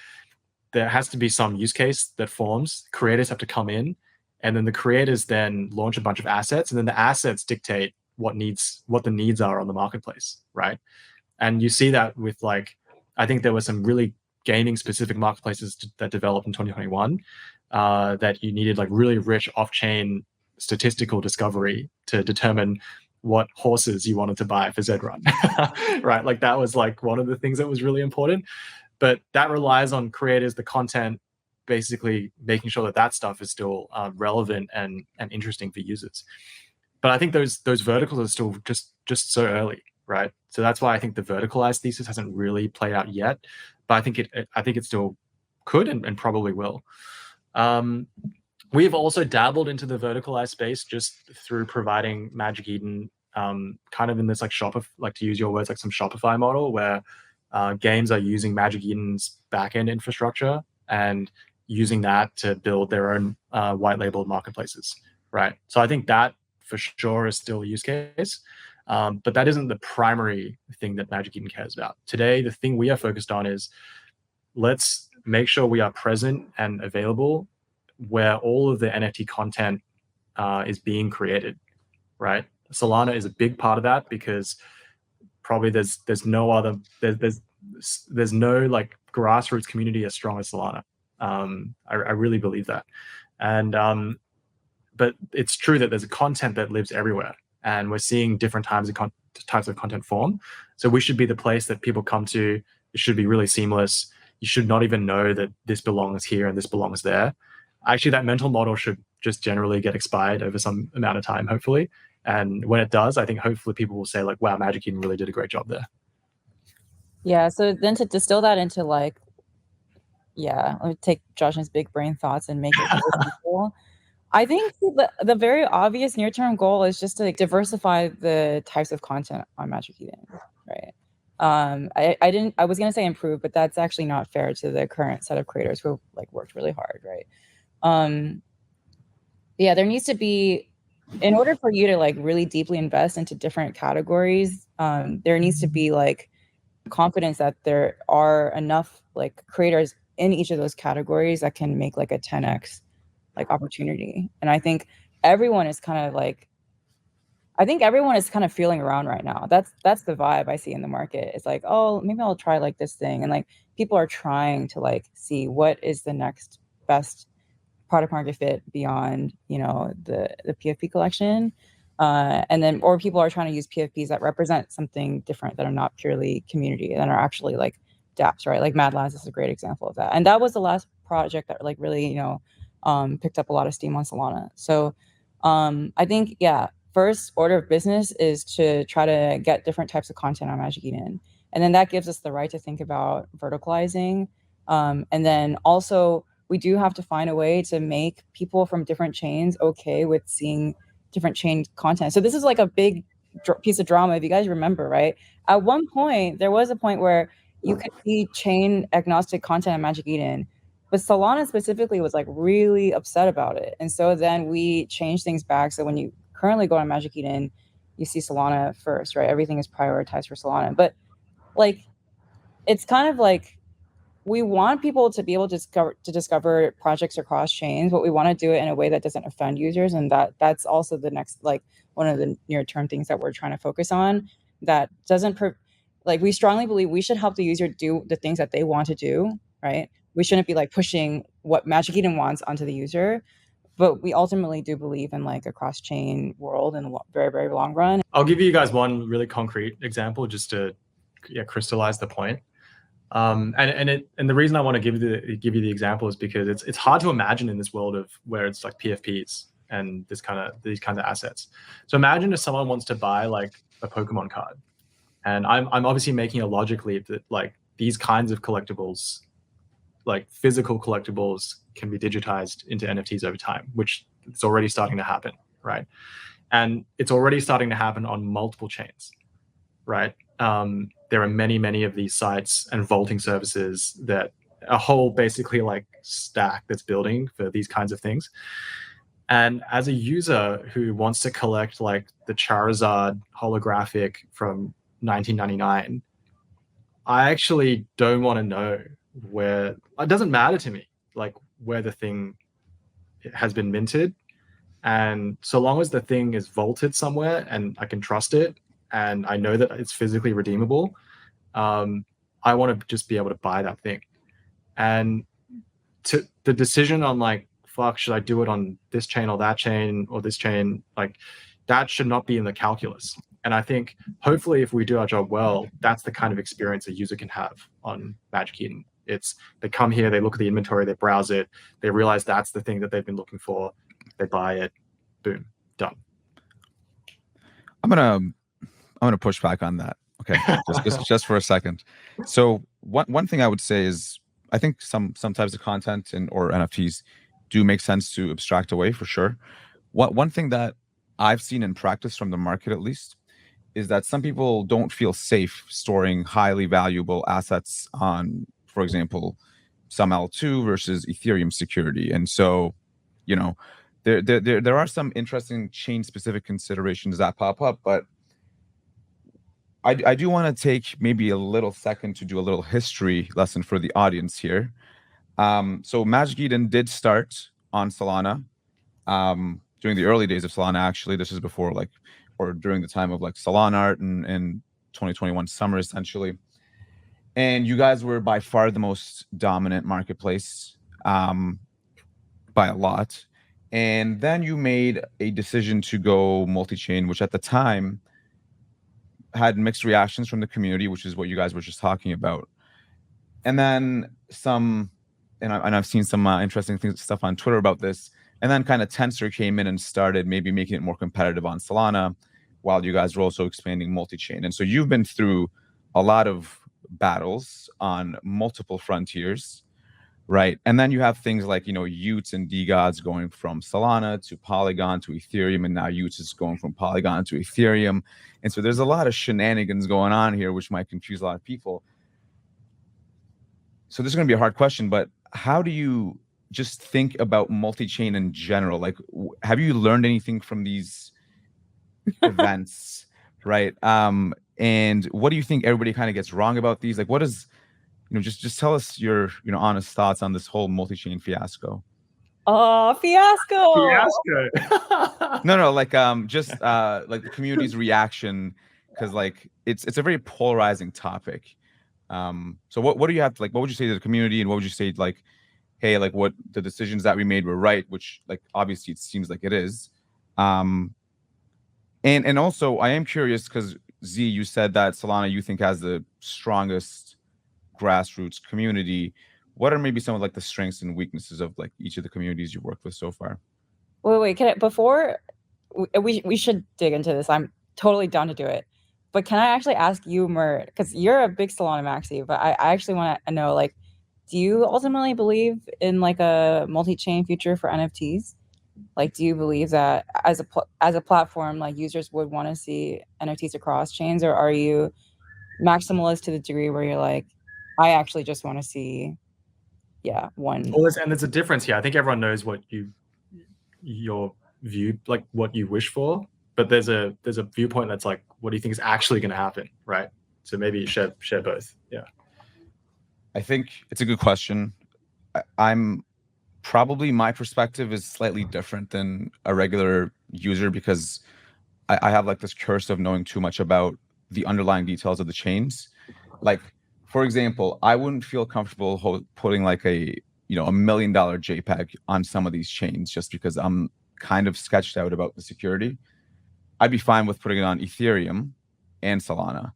there has to be some use case that forms, creators have to come in, and then the creators then launch a bunch of assets, and then the assets dictate what the needs are on the marketplace, right? And you see that with like, I think there were some really gaming specific marketplaces that developed in 2021 that you needed like really rich off-chain statistical discovery to determine what horses you wanted to buy for Zedd Run, right? Like that was like one of the things that was really important. But that relies on creators, the content, basically making sure that stuff is still relevant and interesting for users. But I think those verticals are still just so early, right? So that's why I think the verticalized thesis hasn't really played out yet. But I think it still could and probably will. We've also dabbled into the verticalized space just through providing Magic Eden kind of in this like to use your words, like some Shopify model where games are using Magic Eden's backend infrastructure and using that to build their own white labeled marketplaces, right? So I think that for sure is still a use case, but that isn't the primary thing that Magic Eden cares about. Today, the thing we are focused on is let's make sure we are present and available where all of the NFT content is being created, right? Solana is a big part of that because probably there's no like grassroots community as strong as Solana. I really believe that. And but it's true that there's a content that lives everywhere, and we're seeing different types of content form. So we should be the place that people come to. It should be really seamless. You should not even know that this belongs here and this belongs there. Actually, that mental model should just generally get expired over some amount of time, hopefully. And when it does, I think hopefully people will say like, wow, Magic Eden really did a great job there. Yeah, so then to distill that into like, let me take Josh's big brain thoughts and make it simple. I think the very obvious near-term goal is just to like, diversify the types of content on Magic Eden, right? I was gonna say improve, but that's actually not fair to the current set of creators who like worked really hard, right? Yeah, there needs to be, in order for you to like really deeply invest into different categories, there needs to be like confidence that there are enough like creators in each of those categories that can make like a 10x like opportunity. And I think everyone is kind of like, feeling around right now. That's the vibe I see in the market. It's like, oh, maybe I'll try like this thing. And like people are trying to like see what is the next best product market fit beyond, you know, the PFP collection. And then, or people are trying to use PFPs that represent something different, that are not purely community, that are actually like dApps, right? Like Mad Labs is a great example of that. And that was the last project that like really, you know, picked up a lot of steam on Solana. So I think, yeah, first order of business is to try to get different types of content on Magic Eden. And then that gives us the right to think about verticalizing. And then also, we do have to find a way to make people from different chains okay with seeing different chain content. So this is like a big piece of drama, if you guys remember, right? At one point, there was a point where you could see chain agnostic content on Magic Eden, but Solana specifically was like really upset about it. And so then we changed things back. So when you currently go on Magic Eden, you see Solana first, right? Everything is prioritized for Solana. But like, it's kind of like, we want people to be able to discover projects across chains, but we want to do it in a way that doesn't offend users. And that's also the next, like, one of the near-term things that we're trying to focus on, that doesn't like, we strongly believe we should help the user do the things that they want to do, right? We shouldn't be like pushing what Magic Eden wants onto the user, but we ultimately do believe in like a cross-chain world in the very, very long run. I'll give you guys one really concrete example just to crystallize the point. And the reason I want to give you the example is because it's hard to imagine in this world of where it's like PFPs and these kinds of assets. So imagine if someone wants to buy like a Pokemon card, and I'm obviously making a logic leap that like these kinds of collectibles, like physical collectibles, can be digitized into NFTs over time, which it's already starting to happen, right? And it's already starting to happen on multiple chains, right? There are many of these sites and vaulting services, that a whole basically like stack that's building for these kinds of things. And as a user who wants to collect like the Charizard holographic from 1999, I actually don't want to know where, it doesn't matter to me like where the thing has been minted. And so long as the thing is vaulted somewhere and I can trust it, and I know that it's physically redeemable, I want to just be able to buy that thing. And the decision on like, fuck, should I do it on this chain or that chain or this chain, like that should not be in the calculus. And I think hopefully if we do our job well, that's the kind of experience a user can have on Magic Eden. It's, they come here, they look at the inventory, they browse it, they realize that's the thing that they've been looking for, they buy it, boom, done. I'm gonna push back on that. Okay, just for a second. So one thing I would say is, I think some types of content or NFTs do make sense to abstract away, for sure. One thing that I've seen in practice from the market, at least, is that some people don't feel safe storing highly valuable assets on, for example, some L2 versus Ethereum security. And so, you know, there are some interesting chain specific considerations that pop up, but I do want to take maybe a little second to do a little history lesson for the audience here. So Magic Eden did start on Solana during the early days of Solana. Actually, this is before like, or during the time of like Solana art and 2021 summer, essentially. And you guys were by far the most dominant marketplace by a lot. And then you made a decision to go multi-chain, which at the time had mixed reactions from the community, which is what you guys were just talking about. And then I've seen some interesting stuff on Twitter about this. And then kind of Tensor came in and started maybe making it more competitive on Solana, while you guys were also expanding multi-chain. And so you've been through a lot of battles on multiple frontiers. right? And then you have things like, Utes and DGods going from Solana to Polygon to Ethereum, and now Utes is going from Polygon to Ethereum. And so there's a lot of shenanigans going on here, which might confuse a lot of people. So this is going to be a hard question, but how do you just think about multi-chain in general? Like, have you learned anything from these events, right? And what do you think everybody kind of gets wrong about these? Like, what is, just tell us your, honest thoughts on this whole multi-chain fiasco. Oh, fiasco! Fiasco. No, like just like the community's reaction, because like it's a very polarizing topic. So what do you have to, like, what would you say to the community, and what would you say, like, hey, like, what the decisions that we made were right, which, like, obviously it seems like it is. And also I am curious, because Z, you said that Solana you think has the strongest grassroots community. What are maybe some of like the strengths and weaknesses of like each of the communities you've worked with so far? Wait, can I, before we should dig into this, I'm totally down to do it. But can I actually ask you, Mert, because you're a big Solana maxi, but I actually want to know, like, do you ultimately believe in like a multi-chain future for NFTs? Like, do you believe that as a platform, like, users would want to see NFTs across chains, or are you maximalist to the degree where you're like, I actually just want to see, one? Well, there's a difference here. I think everyone knows what your view, like what you wish for, but there's a viewpoint that's like, what do you think is actually going to happen, right? So maybe share both. Yeah, I think it's a good question. I'm probably, my perspective is slightly different than a regular user, because I have like this curse of knowing too much about the underlying details of the chains. Like, for example, I wouldn't feel comfortable putting like a $1 million JPEG on some of these chains, just because I'm kind of sketched out about the security. I'd be fine with putting it on Ethereum and Solana,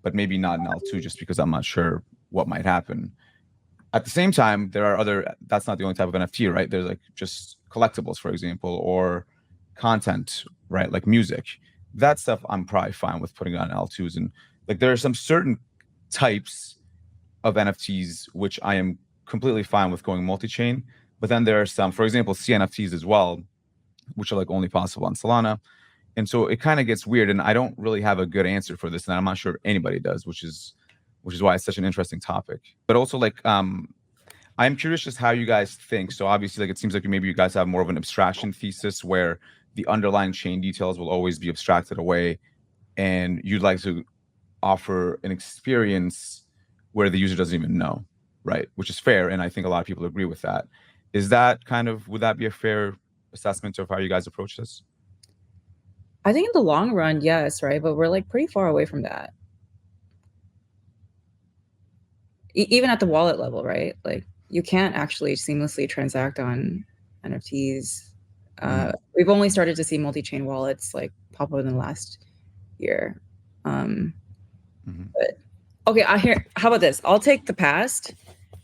but maybe not in L2, just because I'm not sure what might happen. At the same time, there are that's not the only type of NFT, right? There's like just collectibles, for example, or content, right? Like music. That stuff I'm probably fine with putting on L2s. And like, there are some certain types of NFTs which I am completely fine with going multi-chain. But then there are some, for example, CNFTs as well, which are like only possible on Solana. And so it kind of gets weird, and I don't really have a good answer for this, and I'm not sure anybody does, which is why it's such an interesting topic. But also, like, I'm curious just how you guys think. So obviously, like, it seems like maybe you guys have more of an abstraction thesis where the underlying chain details will always be abstracted away, and you'd like to offer an experience where the user doesn't even know, right? Which is fair, and I think a lot of people agree with that. Is that would that be a fair assessment of how you guys approach this? I think in the long run, yes, right? But we're like pretty far away from that. Even at the wallet level, right? Like, you can't actually seamlessly transact on NFTs. We've only started to see multi-chain wallets like pop up in the last year. But okay, how about this? I'll take the past,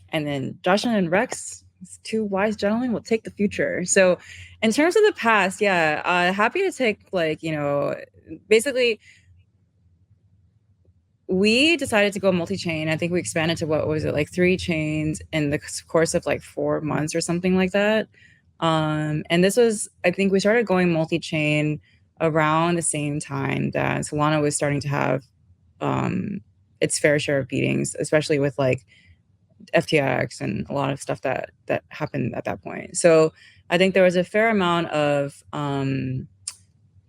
and then Josh and Rex, two wise gentlemen, will take the future. So in terms of the past, happy to take, like, basically we decided to go multi-chain. I think we expanded to, what was it, like 3 chains in the course of like 4 months or something like that. And this was, I think we started going multi-chain around the same time that Solana was starting to have its fair share of beatings, especially with like FTX and a lot of stuff that happened at that point. So I think there was a fair amount of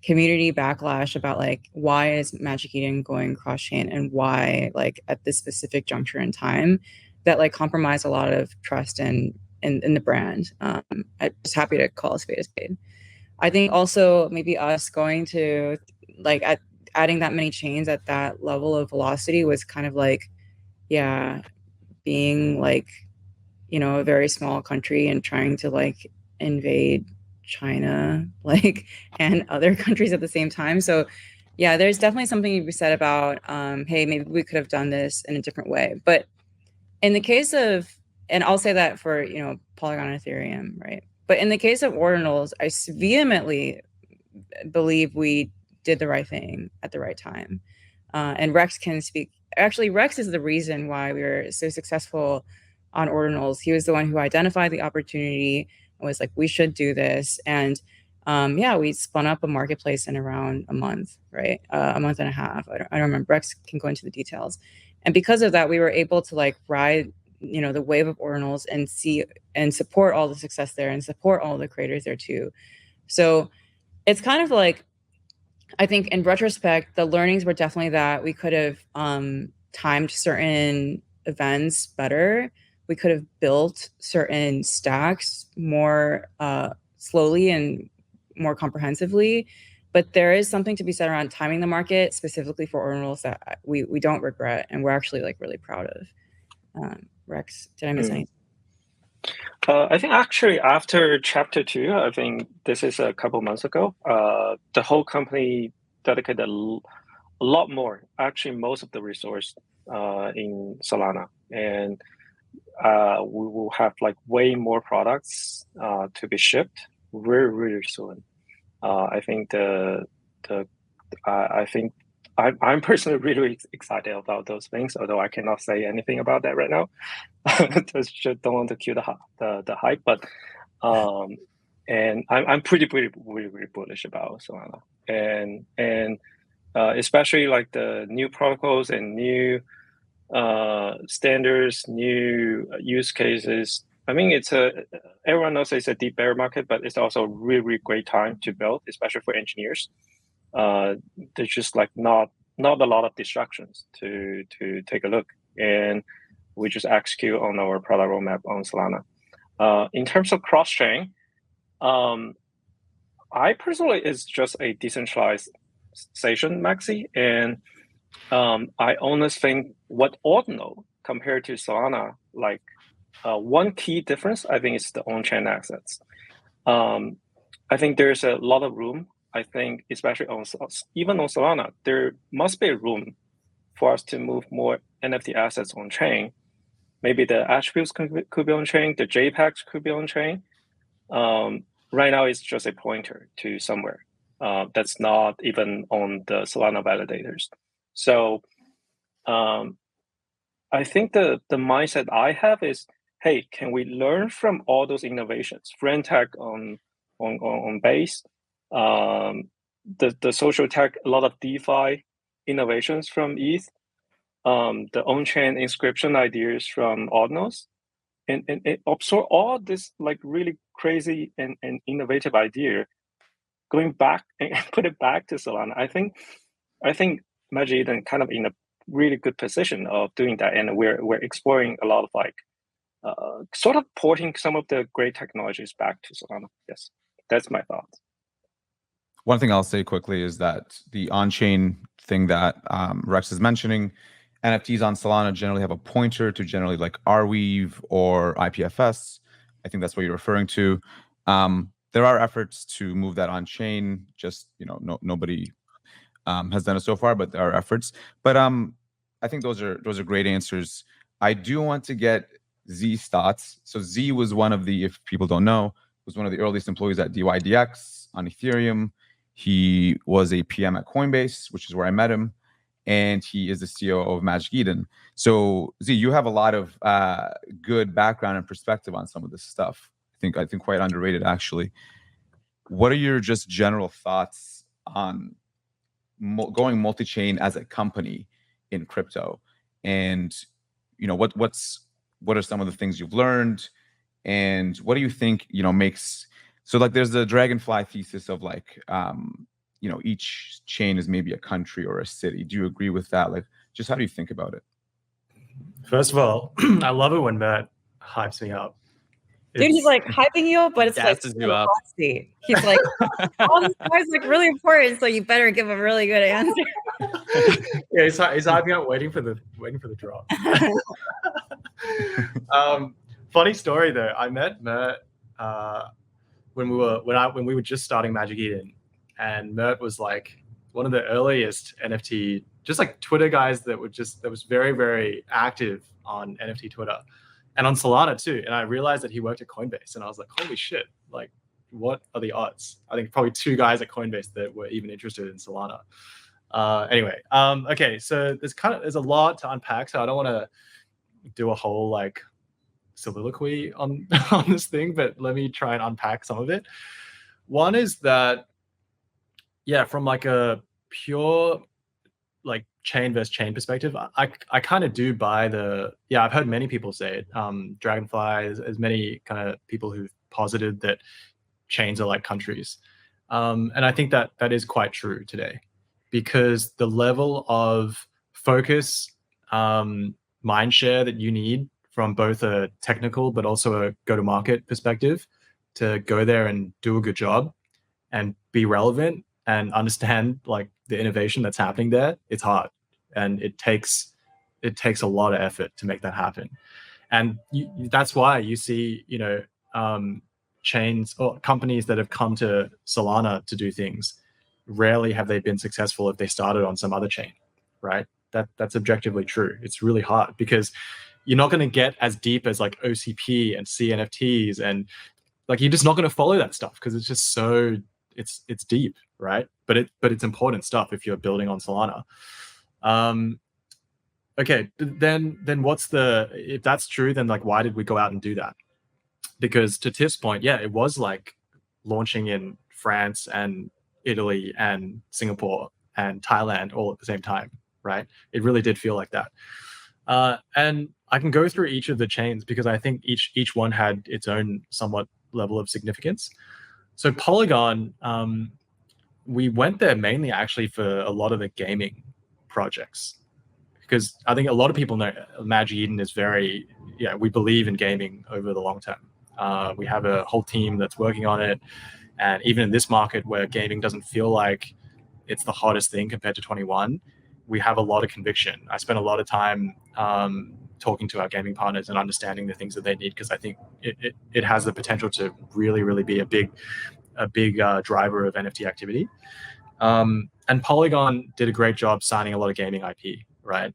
community backlash about like, why is Magic Eden going cross chain, and why, like, at this specific juncture in time, that like compromised a lot of trust in the brand. I'm just happy to call a spade. I think also maybe us going to like adding that many chains at that level of velocity was kind of like, being like, a very small country and trying to like invade China, like, and other countries at the same time. So there's definitely something to be said about, hey, maybe we could have done this in a different way. But in the case of, and I'll say that for, Polygon and Ethereum, right? But in the case of ordinals, I vehemently believe we did the right thing at the right time. And Rex can speak. Actually, Rex is the reason why we were so successful on ordinals. He was the one who identified the opportunity and was like, we should do this. And yeah, we spun up a marketplace in around a month, right? A month and a half. I don't remember. Rex can go into the details. And because of that, we were able to like ride, you know, the wave of ordinals and see and support all the success there and support all the creators there too. So it's kind of like, I think in retrospect, the learnings were definitely that we could have timed certain events better. We could have built certain stacks more slowly and more comprehensively. But there is something to be said around timing the market specifically for ordinals that we don't regret and we're actually like really proud of. Rex, did I miss anything? I think actually after chapter 2, I think this is a couple months ago, the whole company dedicated a lot more, actually most of the resource in Solana. And we will have like way more products to be shipped really soon. I think I'm personally really excited about those things, although I cannot say anything about that right now. Just don't want to cue the hype, but and I'm pretty really bullish about Solana, and especially like the new protocols and new standards, new use cases. I mean, everyone knows it's a deep bear market, but it's also a really great time to build, especially for engineers. There's just like not a lot of distractions to take a look, and we just execute on our product roadmap on Solana. In terms of cross-chain, I personally is just a decentralization maxi, and I honestly think what ordinal compared to Solana, like one key difference, I think is the on-chain assets. I think there's a lot of room. I think especially even on Solana, there must be room for us to move more NFT assets on chain. Maybe the attributes could be on chain, the JPEGs could be on chain. Right now, it's just a pointer to somewhere that's not even on the Solana validators. So I think the mindset I have is, hey, can we learn from all those innovations? Friend tech on Base, the social tech, a lot of DeFi innovations from ETH, the on-chain inscription ideas from Ordinals, and absorb all this like really crazy and innovative idea, going back and put it back to Solana. I think Magic Eden kind of in a really good position of doing that, and we're exploring a lot of like sort of porting some of the great technologies back to Solana. Yes, that's my thoughts. One thing I'll say quickly is that the on-chain thing that Rex is mentioning, NFTs on Solana generally have a pointer to generally like Arweave or IPFS. I think that's what you're referring to. There are efforts to move that on-chain. Just nobody has done it so far, but there are efforts. But I think those are great answers. I do want to get Z's thoughts. So Z was one of the, if people don't know, was one of the earliest employees at DYDX on Ethereum. He was a PM at Coinbase, which is where I met him, and he is the CEO of Magic Eden. So Z, you have a lot of good background and perspective on some of this stuff. I think quite underrated actually. What are your just general thoughts on going multi-chain as a company in crypto, and what are some of the things you've learned, and what do you think makes, so like there's the dragonfly thesis of like each chain is maybe a country or a city. Do you agree with that? Like, just how do you think about it? First of all, I love it when Mert hypes me up. Dude, he's like hyping you up, but it's like you up. He's like, all these guys look really important, so you better give a really good answer. Yeah, he's hyping up, waiting for the drop. Funny story though. I met Mert when we were just starting Magic Eden, and Mert was like one of the earliest NFT, just like Twitter guys that was very, very active on NFT Twitter. And on Solana too. And I realized that he worked at Coinbase, and I was like, holy shit, like what are the odds? I think probably 2 guys at Coinbase that were even interested in Solana. Anyway, okay, so there's a lot to unpack, so I don't want to do a whole like soliloquy on on this thing, but let me try and unpack some of it. One is that, yeah, from like a pure like chain versus chain perspective, I kind of do buy the, yeah, I've heard many people say it. Dragonfly, as many kind of people who've posited that chains are like countries. And I think that that is quite true today, because the level of focus, mind share that you need from both a technical but also a go-to-market perspective to go there and do a good job and be relevant and understand like the innovation that's happening there, it's hard, and it takes a lot of effort to make that happen. And that's why you see, you know, chains or companies that have come to Solana to do things, rarely have they been successful if they started on some other chain, right? That's objectively true. It's really hard because you're not going to get as deep as like OCP and CNFTs, and like you're just not going to follow that stuff because it's just so it's deep, right? But it's important stuff if you're building on Solana. Okay, then what's the, if that's true, then like why did we go out and do that? Because to Tiff's point, yeah, it was like launching in France and Italy and Singapore and Thailand all at the same time, right? It really did feel like that. And I can go through each of the chains because I think each one had its own somewhat level of significance. So Polygon, we went there mainly actually for a lot of the gaming projects, because I think a lot of people know Magic Eden is very, yeah, we believe in gaming over the long term. We have a whole team that's working on it. And even in this market where gaming doesn't feel like it's the hottest thing compared to 21, we have a lot of conviction. I spent a lot of time talking to our gaming partners and understanding the things that they need, because I think it has the potential to really be a big driver of NFT activity. And Polygon did a great job signing a lot of gaming IP, right?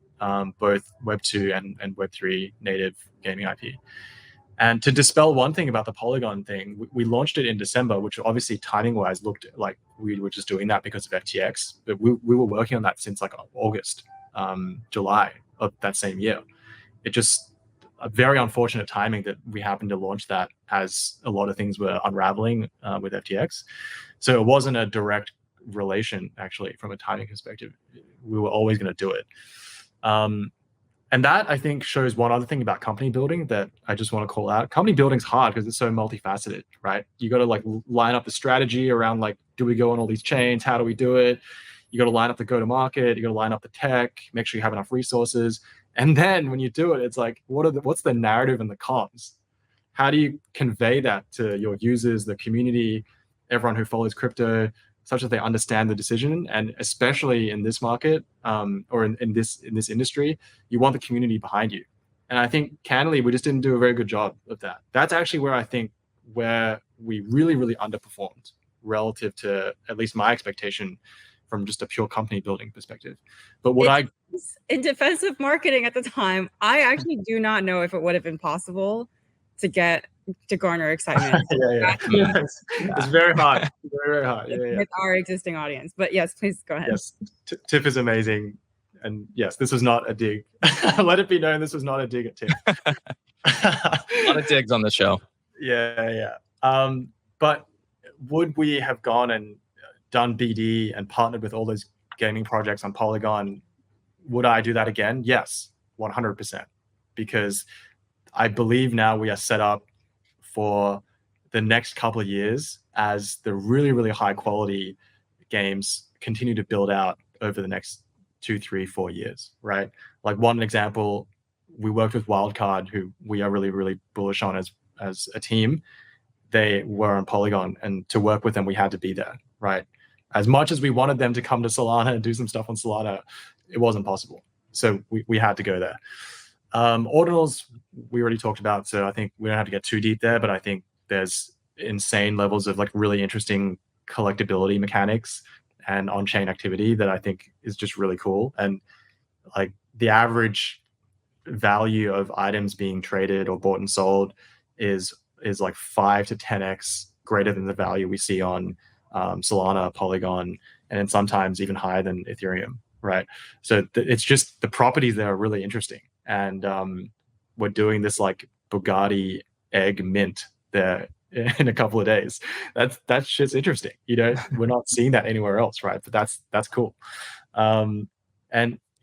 Both Web 2 and Web 3 native gaming IP. And to dispel one thing about the Polygon thing, we launched it in December, which obviously timing-wise looked like we were just doing that because of FTX. But we were working on that since like August, July of that same year. It just a very unfortunate timing that we happened to launch that as a lot of things were unraveling with FTX. So it wasn't a direct relation, actually, from a timing perspective. We were always going to do it. And that, I think, shows one other thing about company building that I just want to call out. Company building's hard because it's so multifaceted, right? You got to like line up the strategy around like, do we go on all these chains? How do we do it? You got to line up the go-to-market. You got to line up the tech. Make sure you have enough resources. And then when you do it, it's like, what's the narrative and the comms? How do you convey that to your users, the community, everyone who follows crypto, such that they understand the decision? And especially in this market, or in this industry, you want the community behind you. And I think candidly, we just didn't do a very good job of that. That's actually where I think where we really underperformed relative to at least my expectation from just a pure company building perspective. But what in defensive marketing at the time, I actually do not know if it would have been possible to garner excitement. It's very hard. Very hard. With our existing audience. But yes, please go ahead. Yes, Tiff is amazing. And yes, this was not a dig. Let it be known, this was not a dig at Tiff. A lot of digs on the show. Yeah. But would we have gone and done BD and partnered with all those gaming projects on Polygon? Would I do that again? Yes, 100%. Because I believe now we are set up for the next couple of years as the really high quality games continue to build out over the next 2, 3, 4 years, right? Like one example, we worked with Wildcard, who we are really bullish on as a team. They were on Polygon, and to work with them, we had to be there, right? As much as we wanted them to come to Solana and do some stuff on Solana, it wasn't possible. So we had to go there. Ordinals, we already talked about, so I think we don't have to get too deep there, but I think there's insane levels of like really interesting collectability mechanics and on-chain activity that I think is just really cool. And like the average value of items being traded or bought and sold is like 5 to 10x greater than the value we see on Solana, Polygon, and then sometimes even higher than Ethereum, right? So it's just the properties there are really interesting. And we're doing this like Bugatti egg mint there in a couple of days. That's just interesting. We're not seeing that anywhere else, right? But that's cool. And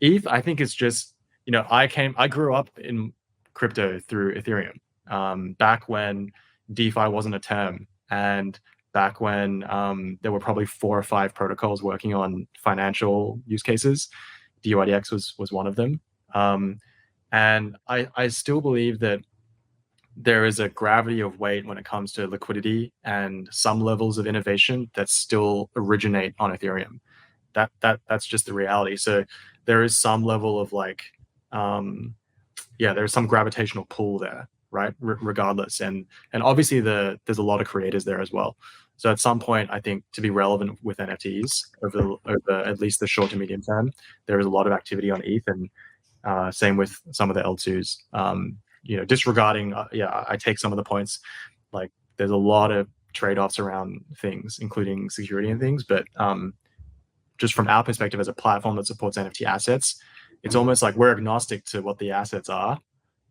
ETH, I think, is just, I grew up in crypto through Ethereum, back when DeFi wasn't a term, and back when there were probably 4 or 5 protocols working on financial use cases. DYDX was one of them. And I still believe that there is a gravity of weight when it comes to liquidity and some levels of innovation that still originate on Ethereum. That's just the reality. So there is some level of there's some gravitational pull there, right? Regardless, and obviously there's a lot of creators there as well. So at some point, I think to be relevant with NFTs over at least the short to medium term, there is a lot of activity on ETH, and same with some of the L2s. Disregarding, I take some of the points. Like, there's a lot of trade-offs around things, including security and things. But just from our perspective as a platform that supports NFT assets, it's almost like we're agnostic to what the assets are.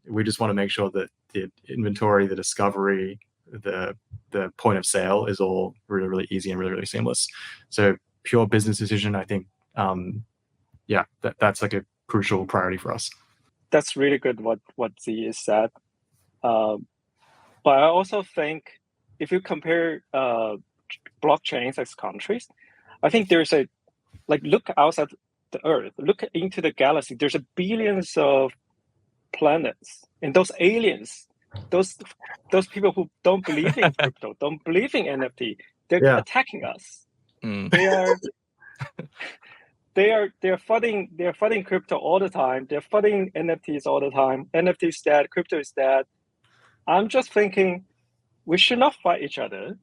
We just want to make sure that the inventory, the discovery, the point of sale is all really, really easy and really, really seamless. So pure business decision, I think, that's like a crucial priority for us. That's really good what Z is said. But I also think if you compare blockchains as countries, I think there's look outside the Earth, look into the galaxy. There's billions of planets, and those aliens, those people who don't believe in crypto, don't believe in NFT, they're attacking us. They're flooding crypto all the time. They're flooding NFTs all the time. NFT is dead. Crypto is dead. I'm just thinking we should not fight each other.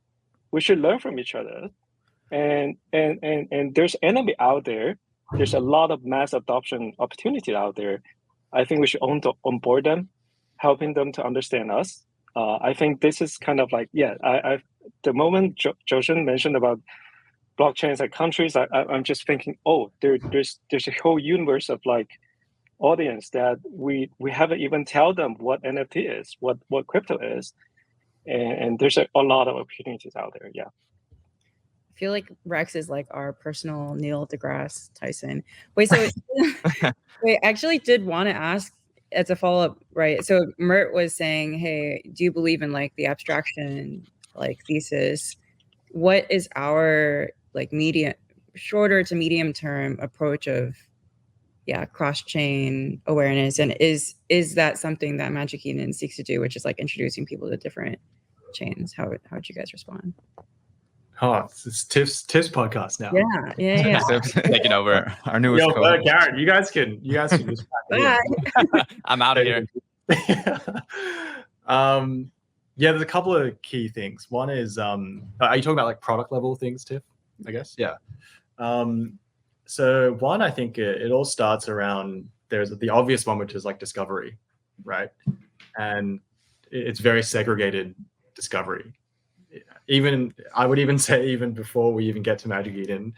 We should learn from each other. And there's enemy out there. There's a lot of mass adoption opportunity out there. I think we should onboard them, helping them to understand us. I think this is kind of the moment Joshen mentioned about blockchains like countries, I'm just thinking, there's a whole universe of audience that we haven't even tell them what NFT is, what crypto is, and there's a lot of opportunities out there. Yeah, I feel like Rex is like our personal Neil deGrasse Tyson. Wait, so wait, I actually did want to ask as a follow-up, right? So Mert was saying, hey, do you believe in the abstraction thesis? What is our shorter to medium term approach of cross-chain awareness, and is that something that Magic Eden seeks to do, which is introducing people to different chains? How would you guys respond? It's Tiff's podcast now. Yeah. Taking over our newest co-host. Garrett, you guys can just I'm out of here. There's a couple of key things. One is, are you talking about product level things, Tiff? I guess. Yeah. So one, I think it all starts around, there's the obvious one, which is discovery, right? And it's very segregated discovery. I would even say even before we even get to Magic Eden,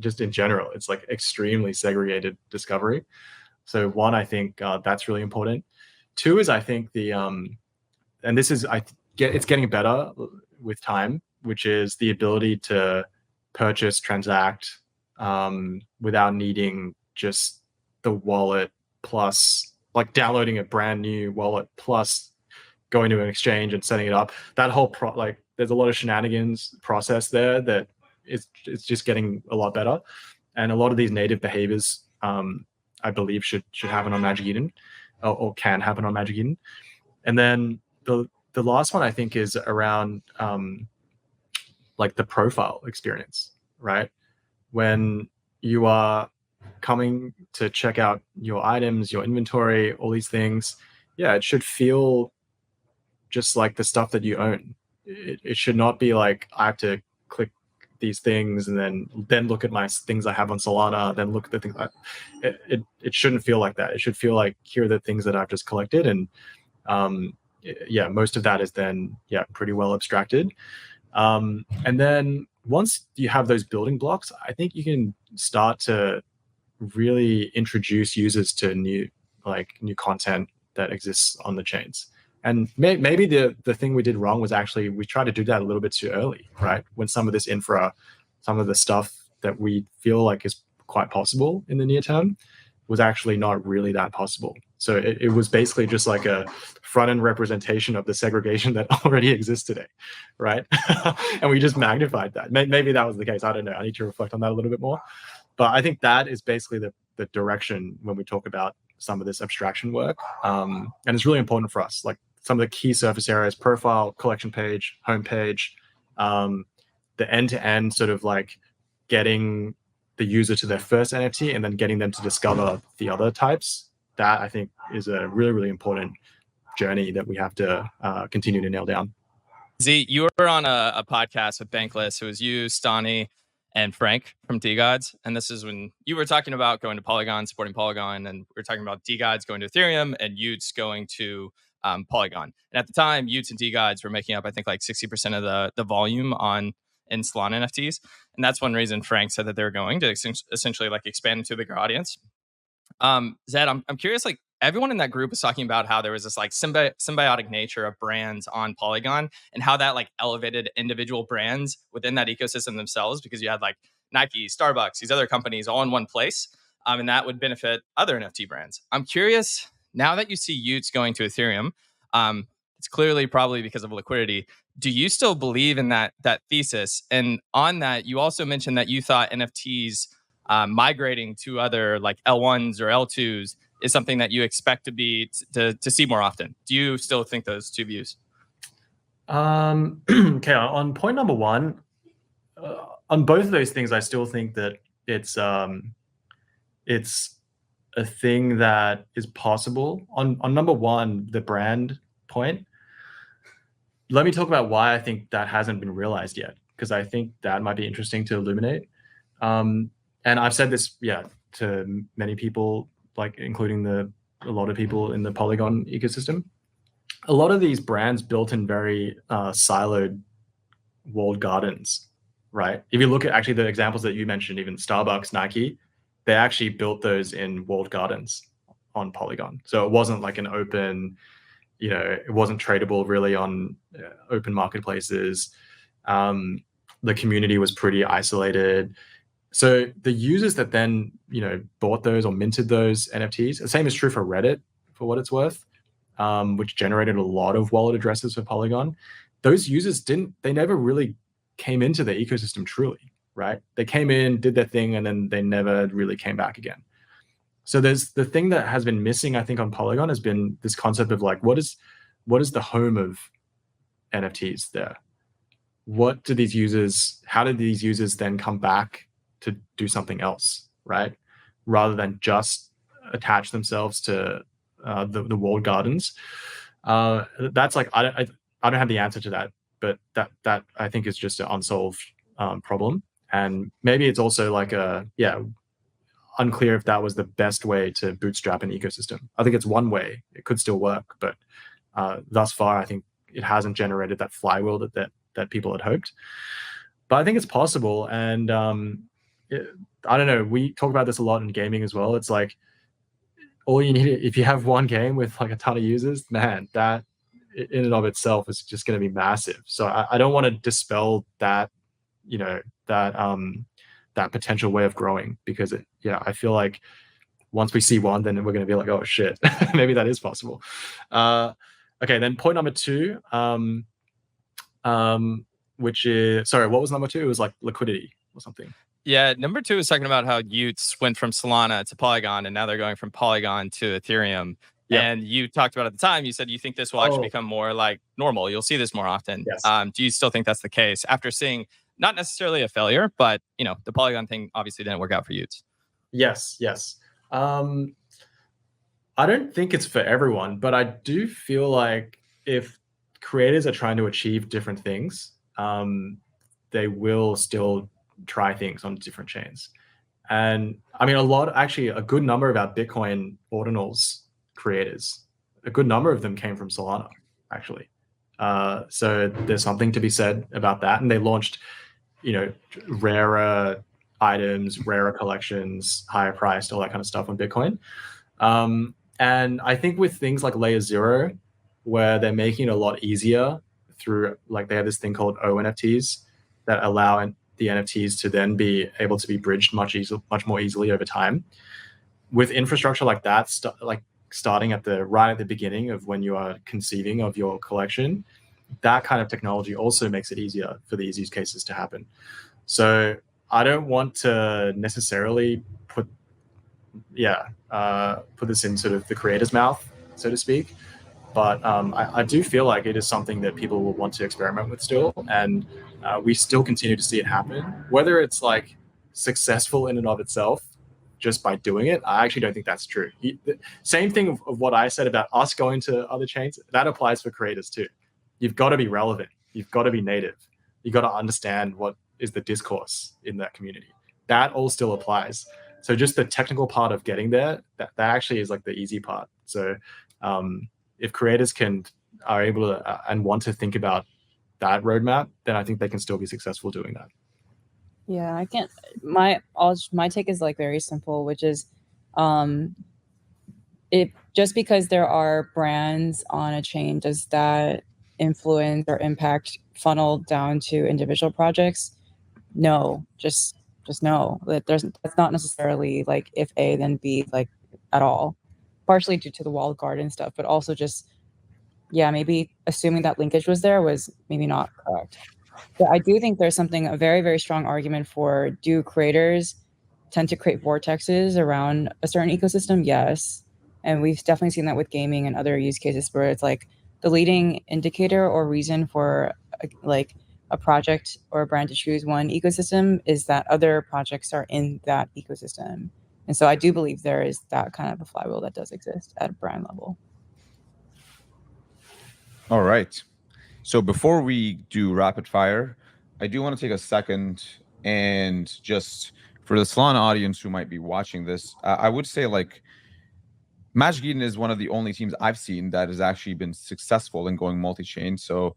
just in general, it's extremely segregated discovery. So one, I think that's really important. Two is, I think and this is, it's getting better with time, which is the ability to purchase, transact without needing just the wallet plus downloading a brand new wallet plus going to an exchange and setting it up. That whole there's a lot of shenanigans process there that it's just getting a lot better, and a lot of these native behaviors I believe should happen on Magic Eden, or can happen on Magic Eden. And then the last one, I think, is around the profile experience, right? When you are coming to check out your items, your inventory, all these things, it should feel just like the stuff that you own. It should not be I have to click these things and then look at my things I have on Solana, then look at the things. It shouldn't feel like that. It should feel like, here are the things that I've just collected, and most of that is then pretty well abstracted. And then once you have those building blocks, I think you can start to really introduce users to new content that exists on the chains, And maybe the thing we did wrong was actually we tried to do that a little bit too early, right? When some of this infra, some of the stuff that we feel like is quite possible in the near term was actually not really that possible. So it was basically just like a front-end representation of the segregation that already exists today, right? And we just magnified that. Maybe that was the case. I don't know. I need to reflect on that a little bit more. But I think that is basically the direction when we talk about some of this abstraction work. And it's really important for us. Like some of the key surface areas: profile, collection page, homepage, the end-to-end sort of like getting the user to their first NFT and then getting them to discover the other types. That I think is a really, really important journey that we have to continue to nail down. Z, you were on a podcast with Bankless. It was you, Stani, and Frank from DGods. And this is when you were talking about going to Polygon, supporting Polygon, and we were talking about DGods going to Ethereum and Yoots going to Polygon. And at the time, Yoots and DGods were making up, I think, like 60% of the volume in Solana NFTs. And that's one reason Frank said that they were going to essentially like expand into a bigger audience. Zedd, I'm curious, like everyone in that group was talking about how there was this like symbiotic nature of brands on Polygon and how that like elevated individual brands within that ecosystem themselves, because you had like Nike, Starbucks, these other companies all in one place. And that would benefit other NFT brands. I'm curious, now that you see Yoots going to Ethereum, it's clearly probably because of liquidity. Do you still believe in that thesis? And on that, you also mentioned that you thought NFTs migrating to other like L1s or L2s is something that you expect to see more often. Do you still think those two views? Okay, on point number one, on both of those things, I still think that it's a thing that is possible. On number one, the brand point, let me talk about why I think that hasn't been realized yet, because I think that might be interesting to illuminate. And I've said this, to many people, like including a lot of people in the Polygon ecosystem. A lot of these brands built in very siloed walled gardens, right? If you look at actually the examples that you mentioned, even Starbucks, Nike, they actually built those in walled gardens on Polygon. So it wasn't like an open, it wasn't tradable really on open marketplaces. The community was pretty isolated. So the users that then, bought those or minted those NFTs, the same is true for Reddit, for what it's worth, which generated a lot of wallet addresses for Polygon. Those users they never really came into the ecosystem truly, right? They came in, did their thing, and then they never really came back again. So there's the thing that has been missing, I think, on Polygon has been this concept of like, what is the home of NFTs there? How do these users then come back to do something else, right? Rather than just attach themselves to the walled gardens. That's like, I don't have the answer to that, but that I think is just an unsolved problem. And maybe it's also like unclear if that was the best way to bootstrap an ecosystem. I think it's one way. It could still work, but thus far, I think it hasn't generated that flywheel that people had hoped. But I think it's possible. And I don't know, we talk about this a lot in gaming as well. It's like, all you need, if you have one game with like a ton of users, man, that in and of itself is just going to be massive. So I don't want to dispel that, that potential way of growing, because I feel like once we see one, then we're going to be like, oh shit, maybe that is possible. Okay, then point number two, which is, sorry, what was number two? It was like liquidity or something. Yeah, number two is talking about how Yoots went from Solana to Polygon, and now they're going from Polygon to Ethereum. Yep. And you talked about at the time, you said you think this will actually become more like normal. You'll see this more often. Yes. Do you still think that's the case after seeing not necessarily a failure, but the Polygon thing obviously didn't work out for Yoots? Yes. I don't think it's for everyone, but I do feel like if creators are trying to achieve different things, they will still try things on different chains. And I mean, a good number of our Bitcoin ordinals creators, a good number of them came from Solana, actually. So there's something to be said about that. And they launched, rarer items, rarer collections, higher priced, all that kind of stuff on Bitcoin. And I think with things like Layer 0, where they're making it a lot easier through, like, they have this thing called ONFTs that allow the NFTs to then be able to be bridged much more easily over time. With infrastructure like that, starting right at the beginning of when you are conceiving of your collection, that kind of technology also makes it easier for these use cases to happen. So I don't want to necessarily put this in sort of the creator's mouth, so to speak. But I do feel like it is something that people will want to experiment with still, and we still continue to see it happen. Whether it's like successful in and of itself just by doing it, I actually don't think that's true. Same thing of what I said about us going to other chains, that applies for creators too. You've got to be relevant. You've got to be native. You've got to understand what is the discourse in that community. That all still applies. So just the technical part of getting there, that actually is like the easy part. So if creators are able to and want to think about that roadmap, then I think they can still be successful doing that. Yeah, I can't. My take is like very simple, which is, it just because there are brands on a chain, does that influence or impact funnel down to individual projects? No, just no. That's not necessarily like if A then B, like, at all. Partially due to the walled garden stuff, but also just, yeah, maybe assuming that linkage was there was maybe not correct. But I do think there's a very, very strong argument for, do creators tend to create vortexes around a certain ecosystem? Yes. And we've definitely seen that with gaming and other use cases where it's like the leading indicator or reason for like a project or a brand to choose one ecosystem is that other projects are in that ecosystem. And so I do believe there is that kind of a flywheel that does exist at a brand level. All right. So before we do rapid fire, I do want to take a second and just for the Solana audience who might be watching this, I would say like Magic Eden is one of the only teams I've seen that has actually been successful in going multi-chain. So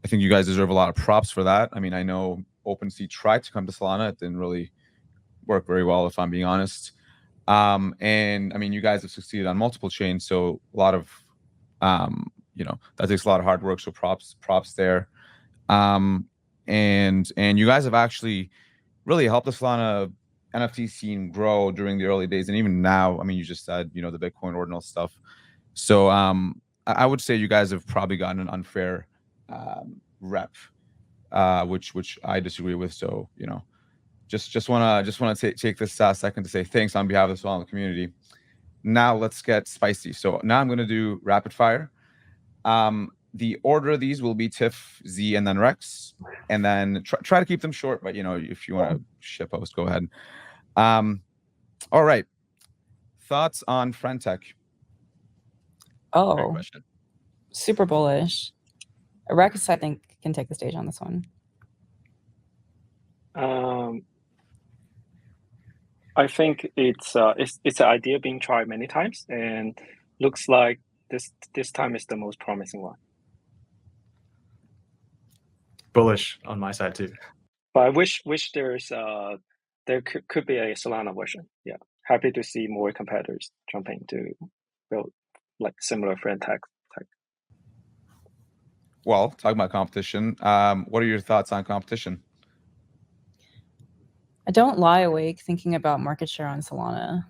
I think you guys deserve a lot of props for that. I mean, I know OpenSea tried to come to Solana. It didn't really work very well, if I'm being honest. And I mean, you guys have succeeded on multiple chains. So a lot of, that takes a lot of hard work. So props there. And you guys have actually really helped the Solana NFT scene grow during the early days. And even now, I mean, you just said, the Bitcoin ordinal stuff. So I would say you guys have probably gotten an unfair rep, which I disagree with. So, just want to take this second to say thanks on behalf of the Solana community. Now let's get spicy. So now I'm going to do rapid fire. The order of these will be Tiff, Z, and then Rex, and then try to keep them short. But if you want to ship post, go ahead. All right. Thoughts on Friendtech? Oh, Great question. Super bullish. Rex, I think, can take the stage on this one. I think it's an idea being tried many times, and looks like this time is the most promising one. Bullish on my side too. But I wish there could be a Solana version. Yeah, happy to see more competitors jumping to build like similar Friendtech. Well, talking about competition, what are your thoughts on competition? I don't lie awake thinking about market share on Solana,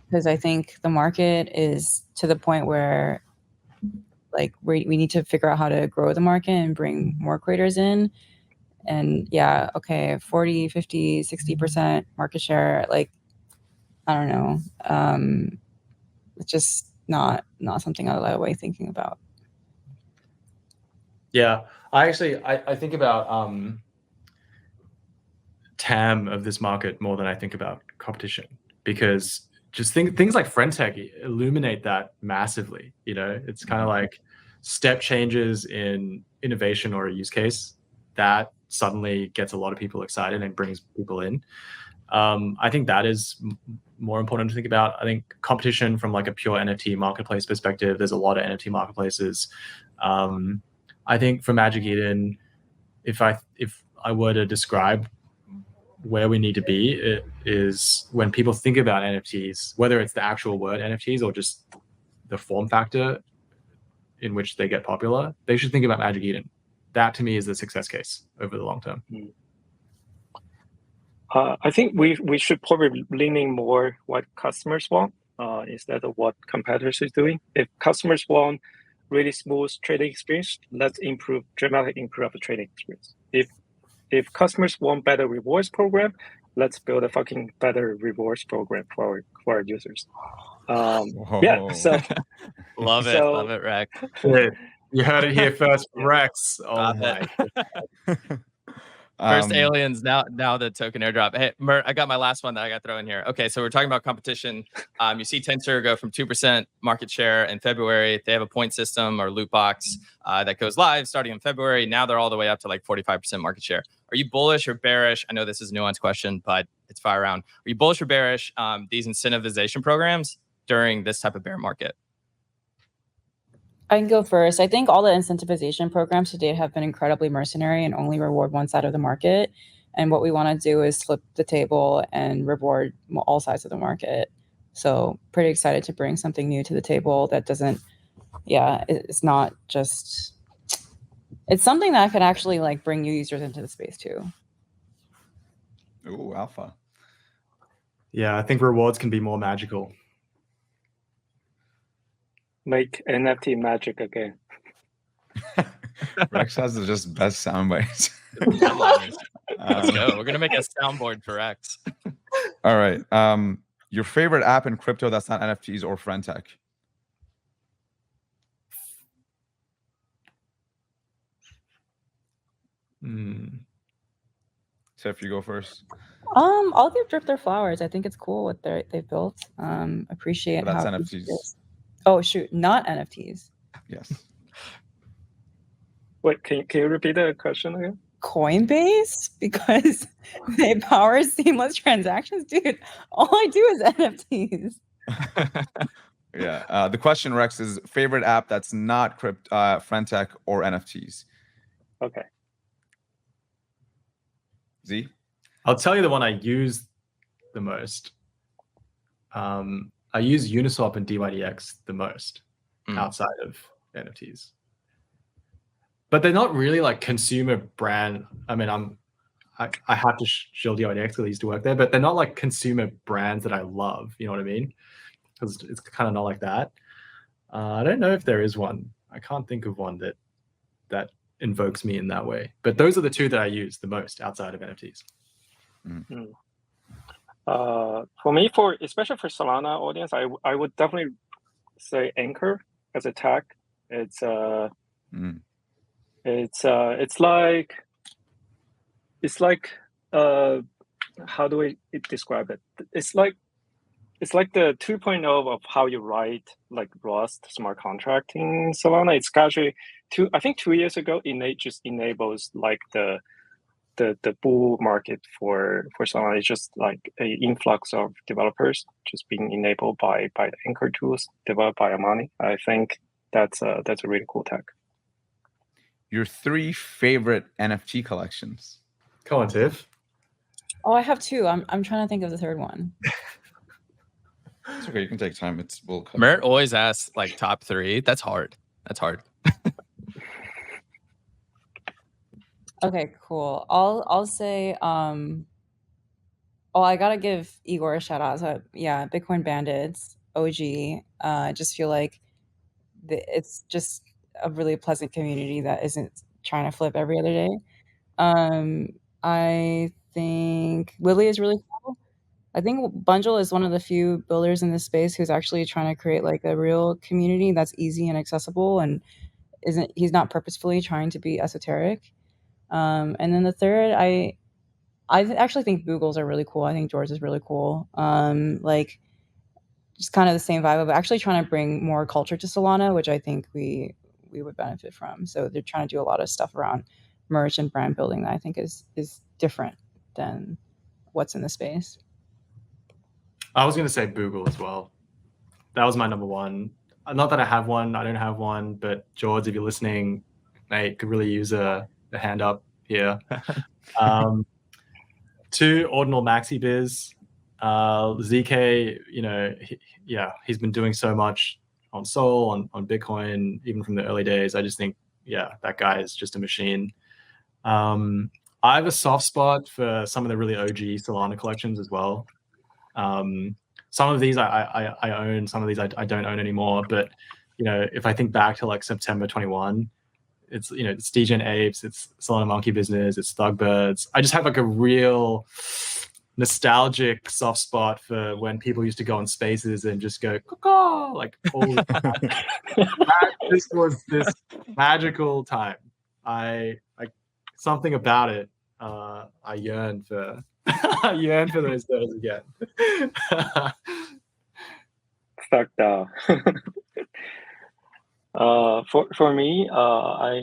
because I think the market is to the point where like we need to figure out how to grow the market and bring more creators in. And yeah, okay, 40, 50, 60% market share, like, I don't know. It's just not something I lie awake thinking about. Yeah, I think about TAM of this market more than I think about competition, because just things like Friendtech illuminate that massively. It's kind of like step changes in innovation or a use case that suddenly gets a lot of people excited and brings people in. I think that is more important to think about. I think competition from like a pure NFT marketplace perspective, there's a lot of NFT marketplaces. I think for Magic Eden, if I were to describe where we need to be, it is when people think about NFTs, whether it's the actual word NFTs or just the form factor, in which they get popular, they should think about Magic Eden. That to me is the success case over the long term. I think we should probably leaning more what customers want instead of what competitors is doing. If customers want really smooth trading experience, let's dramatically improve the trading experience. If customers want better rewards program, let's build a fucking better rewards program for our users. Yeah, so love it, Rex. You heard it here first, Rex. Oh Stop my. First aliens, now the token airdrop. Hey, Mert, I got my last one that I got to throw in here. Okay, so we're talking about competition. You see Tensor go from 2% market share in February. They have a point system or loot box that goes live starting in February. Now they're all the way up to like 45% market share. Are you bullish or bearish? I know this is a nuanced question, but it's fire round. Are you bullish or bearish these incentivization programs during this type of bear market? I can go first. I think all the incentivization programs to date have been incredibly mercenary and only reward one side of the market. And what we want to do is flip the table and reward all sides of the market. So pretty excited to bring something new to the table that doesn't, it's not just, it's something that could actually like bring new users into the space too. Ooh, alpha. Yeah, I think rewards can be more magical. Make NFT magic again. Rex has the just best sound bites. Let's go. We're gonna make a soundboard for Rex. All right. Your favorite app in crypto that's not NFTs or friend tech? Tiff, you go first. I'll give Drip their flowers. I think it's cool what they've built. Appreciate But that's how NFTs. Oh shoot, not NFTs. Yes. Wait, can you repeat the question again? Coinbase, because they power seamless transactions, dude. All I do is NFTs. Yeah. The question, Rex, is favorite app that's not friend tech or NFTs. Okay. Z? I'll tell you the one I use the most. I use Uniswap and DYDX the most outside of NFTs. But they're not really like consumer brand. I mean, I have to shield DYDX because I used to work there, but they're not like consumer brands that I love. You know what I mean? Because it's kind of not like that. I don't know if there is one. I can't think of one that invokes me in that way. But those are the two that I use the most outside of NFTs. For me, especially for Solana audience, I would definitely say Anchor as a tag. It's like how do I describe it? It's like the 2.0 of how you write like Rust smart contract in Solana. It's actually 2 years ago, it just enables like the bull market for Solana. It's just like an influx of developers just being enabled by the Anchor tools developed by Amani. I think that's a really cool tech. Your 3 favorite NFT collections. Come on, Tiff. Oh, I have 2. I'm trying to think of the third one. It's okay. You can take time. We'll cover. Mert always asks like top 3. That's hard. Okay, cool. I'll say I gotta give Igor a shout out. So yeah, Bitcoin Bandits, OG. I just feel like it's just a really pleasant community that isn't trying to flip every other day. I think Lily is really cool. I think Bundle is one of the few builders in this space who's actually trying to create like a real community that's easy and accessible and he's not purposefully trying to be esoteric. And then the third, I actually think Boogles are really cool. I think George is really cool. Like just kind of the same vibe of actually trying to bring more culture to Solana, which I think we would benefit from. So they're trying to do a lot of stuff around merch and brand building that I think is different than what's in the space. I was going to say Boogle as well. That was my number one. Not that I have one. I don't have one. But George, if you're listening, mate, could really use a hand up here. 2, Ordinal Maxi Biz. ZK, he's been doing so much on Sol, on Bitcoin, even from the early days. I just think, yeah, that guy is just a machine. I have a soft spot for some of the really OG Solana collections as well. Some of these I own, some of these I don't own anymore. But if I think back to like September 21, it's it's Degen Apes, it's Solana Monkey Business, it's Thugbirds. I just have like a real nostalgic soft spot for when people used to go on Spaces and just go caw, like all this was this magical time. I something about it. I yearn for I yearn for those days again. Fuck that. For me, I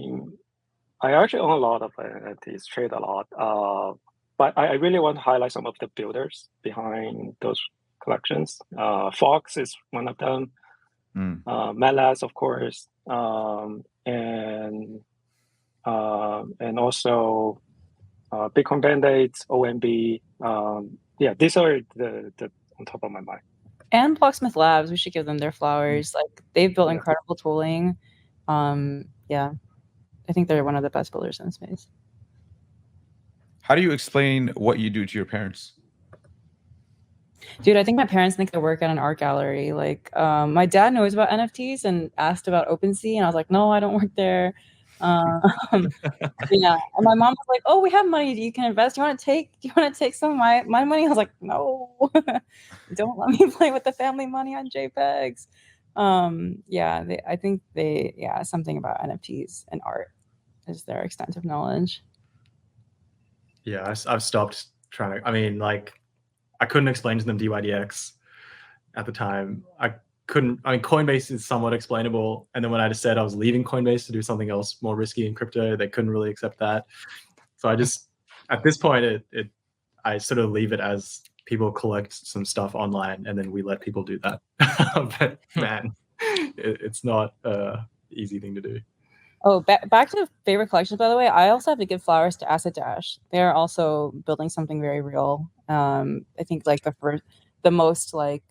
actually own a lot of NFTs, trade a lot. But I really want to highlight some of the builders behind those collections. Fox is one of them. Melas, of course, and also Bitcoin Band-Aids, OMB. Yeah, these are the on top of my mind. And Blocksmith Labs, we should give them their flowers. Like, they've built incredible tooling. Yeah, I think they're one of the best builders in the space. How do you explain what you do to your parents? Dude, I think my parents think I work at an art gallery. Like, my dad knows about NFTs and asked about OpenSea, and I was like, no, I don't work there. Yeah, and my mom was like, "Oh, we have money. You can invest. Do you want to take some of my money?" I was like, "No, don't let me play with the family money on JPEGs." Yeah, I think something about NFTs and art is their extensive knowledge. Yeah, I've stopped trying to. I mean, like, I couldn't explain to them DYDX at the time. I mean, Coinbase is somewhat explainable. And then when I just said I was leaving Coinbase to do something else more risky in crypto, they couldn't really accept that. So I just, at this point, I sort of leave it as people collect some stuff online and then we let people do that. But man, it's not an easy thing to do. Oh, back to favorite collections, by the way, I also have to give flowers to Asset Dash. They're also building something very real. I think like the most like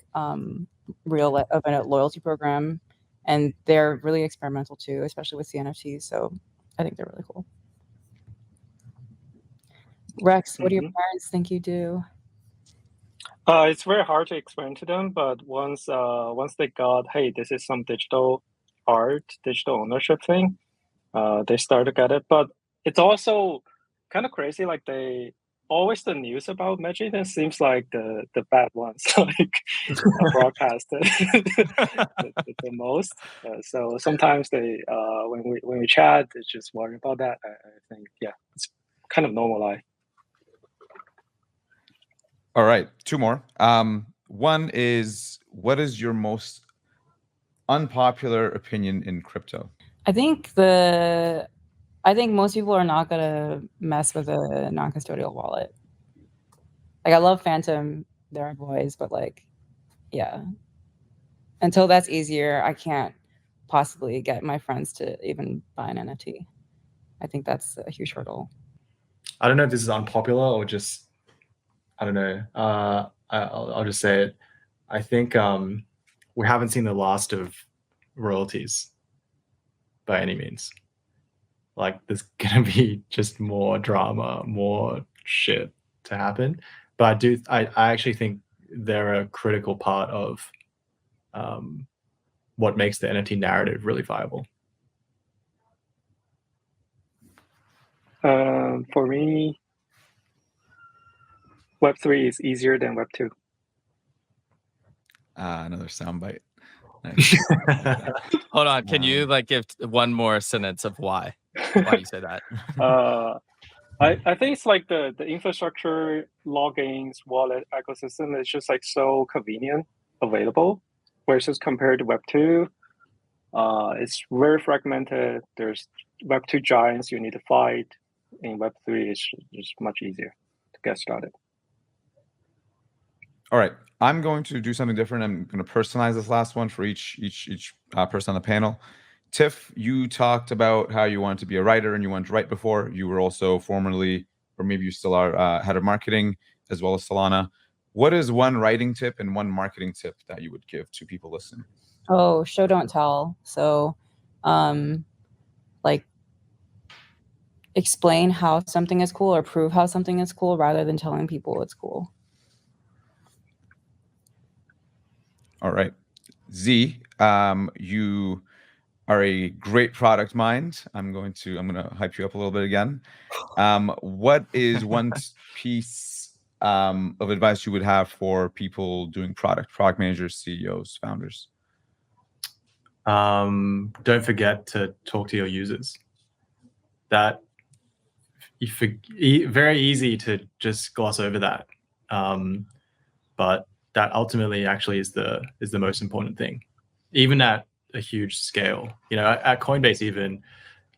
real of a loyalty program, and they're really experimental too, especially with the NFTs. So I think they're really cool. Rex, what do your parents think you do? It's very hard to explain to them, but once they got, hey, this is some digital art, digital ownership thing, they start to get it. But it's also kind of crazy. Like, they always, the news about Magic seems like the bad ones, like broadcasted the most. So sometimes they when we chat, it's just worry about that. I think it's kind of normal life. All right, two more. One is, what is your most unpopular opinion in crypto? I think most people are not gonna mess with a non-custodial wallet. Like, I love Phantom, they're boys, but like, yeah, until that's easier, I can't possibly get my friends to even buy an NFT. I think that's a huge hurdle. I don't know if this is unpopular or just, I don't know. I'll just say it. I think we haven't seen the last of royalties by any means. Like, there's gonna be just more drama, more shit to happen. But I actually think they're a critical part of what makes the NFT narrative really viable. For me, Web3 is easier than Web2. Another soundbite. Nice. Hold on. Can you like give one more sentence of why you say that? I think it's like the infrastructure, logins, wallet ecosystem is just like so convenient, available, versus compared to Web2. It's very fragmented. There's Web2 giants you need to fight. In Web3, it's just much easier to get started. All right, I'm going to do something different. I'm going to personalize this last one for each person on the panel. Tiff, you talked about how you wanted to be a writer and you wanted to write before. You were also formerly, or maybe you still are, head of marketing as well as Solana. What is one writing tip and one marketing tip that you would give to people listening? Oh, show don't tell. So, like, explain how something is cool or prove how something is cool rather than telling people it's cool. All right. Z, you are a great product mind. I'm gonna hype you up a little bit again. What is one piece of advice you would have for people doing product managers, CEOs, founders? Don't forget to talk to your users. That very easy to just gloss over that, but that ultimately actually is the most important thing, even at a huge scale. You know, at Coinbase, even,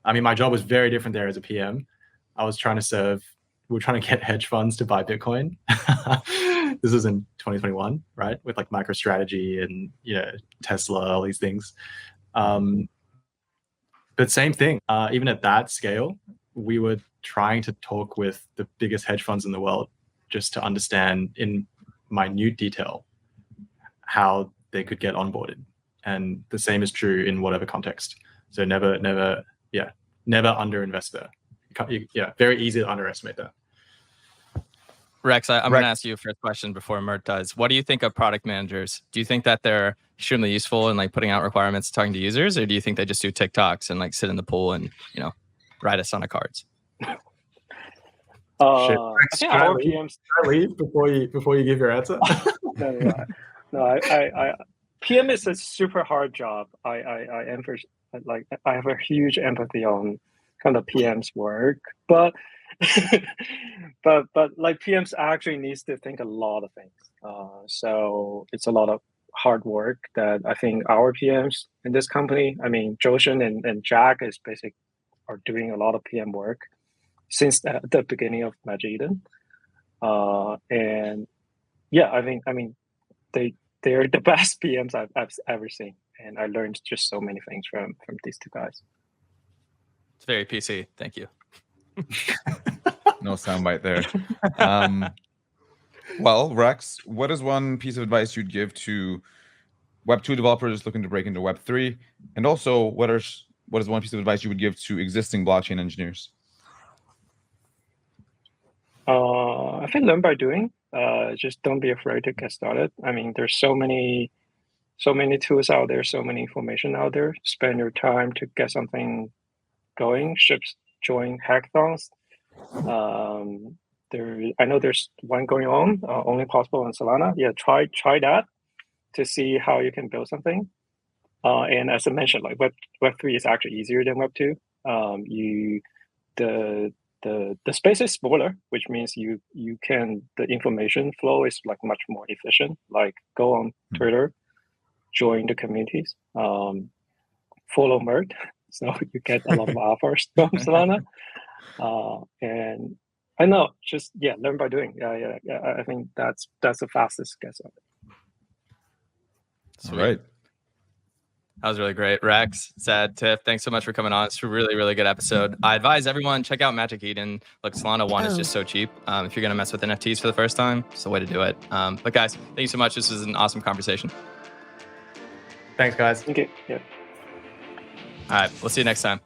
I mean, my job was very different there as a PM. I was trying to we're trying to get hedge funds to buy Bitcoin. This was in 2021, right? With like MicroStrategy and, you know, Tesla, all these things. But same thing, even at that scale, we were trying to talk with the biggest hedge funds in the world just to understand in minute detail how they could get onboarded. And the same is true in whatever context. So never underinvest there. Yeah, very easy to underestimate that. Rex, I'm going to ask you a first question before Mert does. What do you think of product managers? Do you think that they're extremely useful in like putting out requirements, talking to users, or do you think they just do TikToks and like sit in the pool and, you know, write us on a cards? I think our PMs. Should I leave before you give your answer? No. PM is a super hard job. I have a huge empathy on kind of PM's work, but but like PMs actually needs to think a lot of things. So it's a lot of hard work that I think our PMs in this company, I mean, Joshen and Jack are doing a lot of PM work since the beginning of Magic Eden. And yeah, I mean, they're the best PMs I've ever seen, and I learned just so many things from these two guys. It's very PC. Thank you. No soundbite there. Well, Rex, what is one piece of advice you'd give to Web2 developers looking to break into Web3? And also, what is one piece of advice you would give to existing blockchain engineers? I think learn by doing. Just don't be afraid to get started. I mean, there's so many tools out there, so many information out there. Spend your time to get something going. Join hackathons. I know there's one going on, only possible on Solana. Yeah, try that to see how you can build something. And as I mentioned, like Web3 is actually easier than Web2. The space is smaller, which means the information flow is like much more efficient. Like go on Twitter, join the communities, follow Mert, so you get a lot of offers from Solana. And I know, just learn by doing. Yeah. I think that's the fastest guess of it. Sweet. All right. That was really great. Rex, Zedd, Tiff, thanks so much for coming on. It's a really, really good episode. I advise everyone, check out Magic Eden. Look, Solana 1 is just so cheap. If you're going to mess with NFTs for the first time, it's the way to do it. But guys, thank you so much. This was an awesome conversation. Thanks, guys. Thank you. Yeah. All right. We'll see you next time.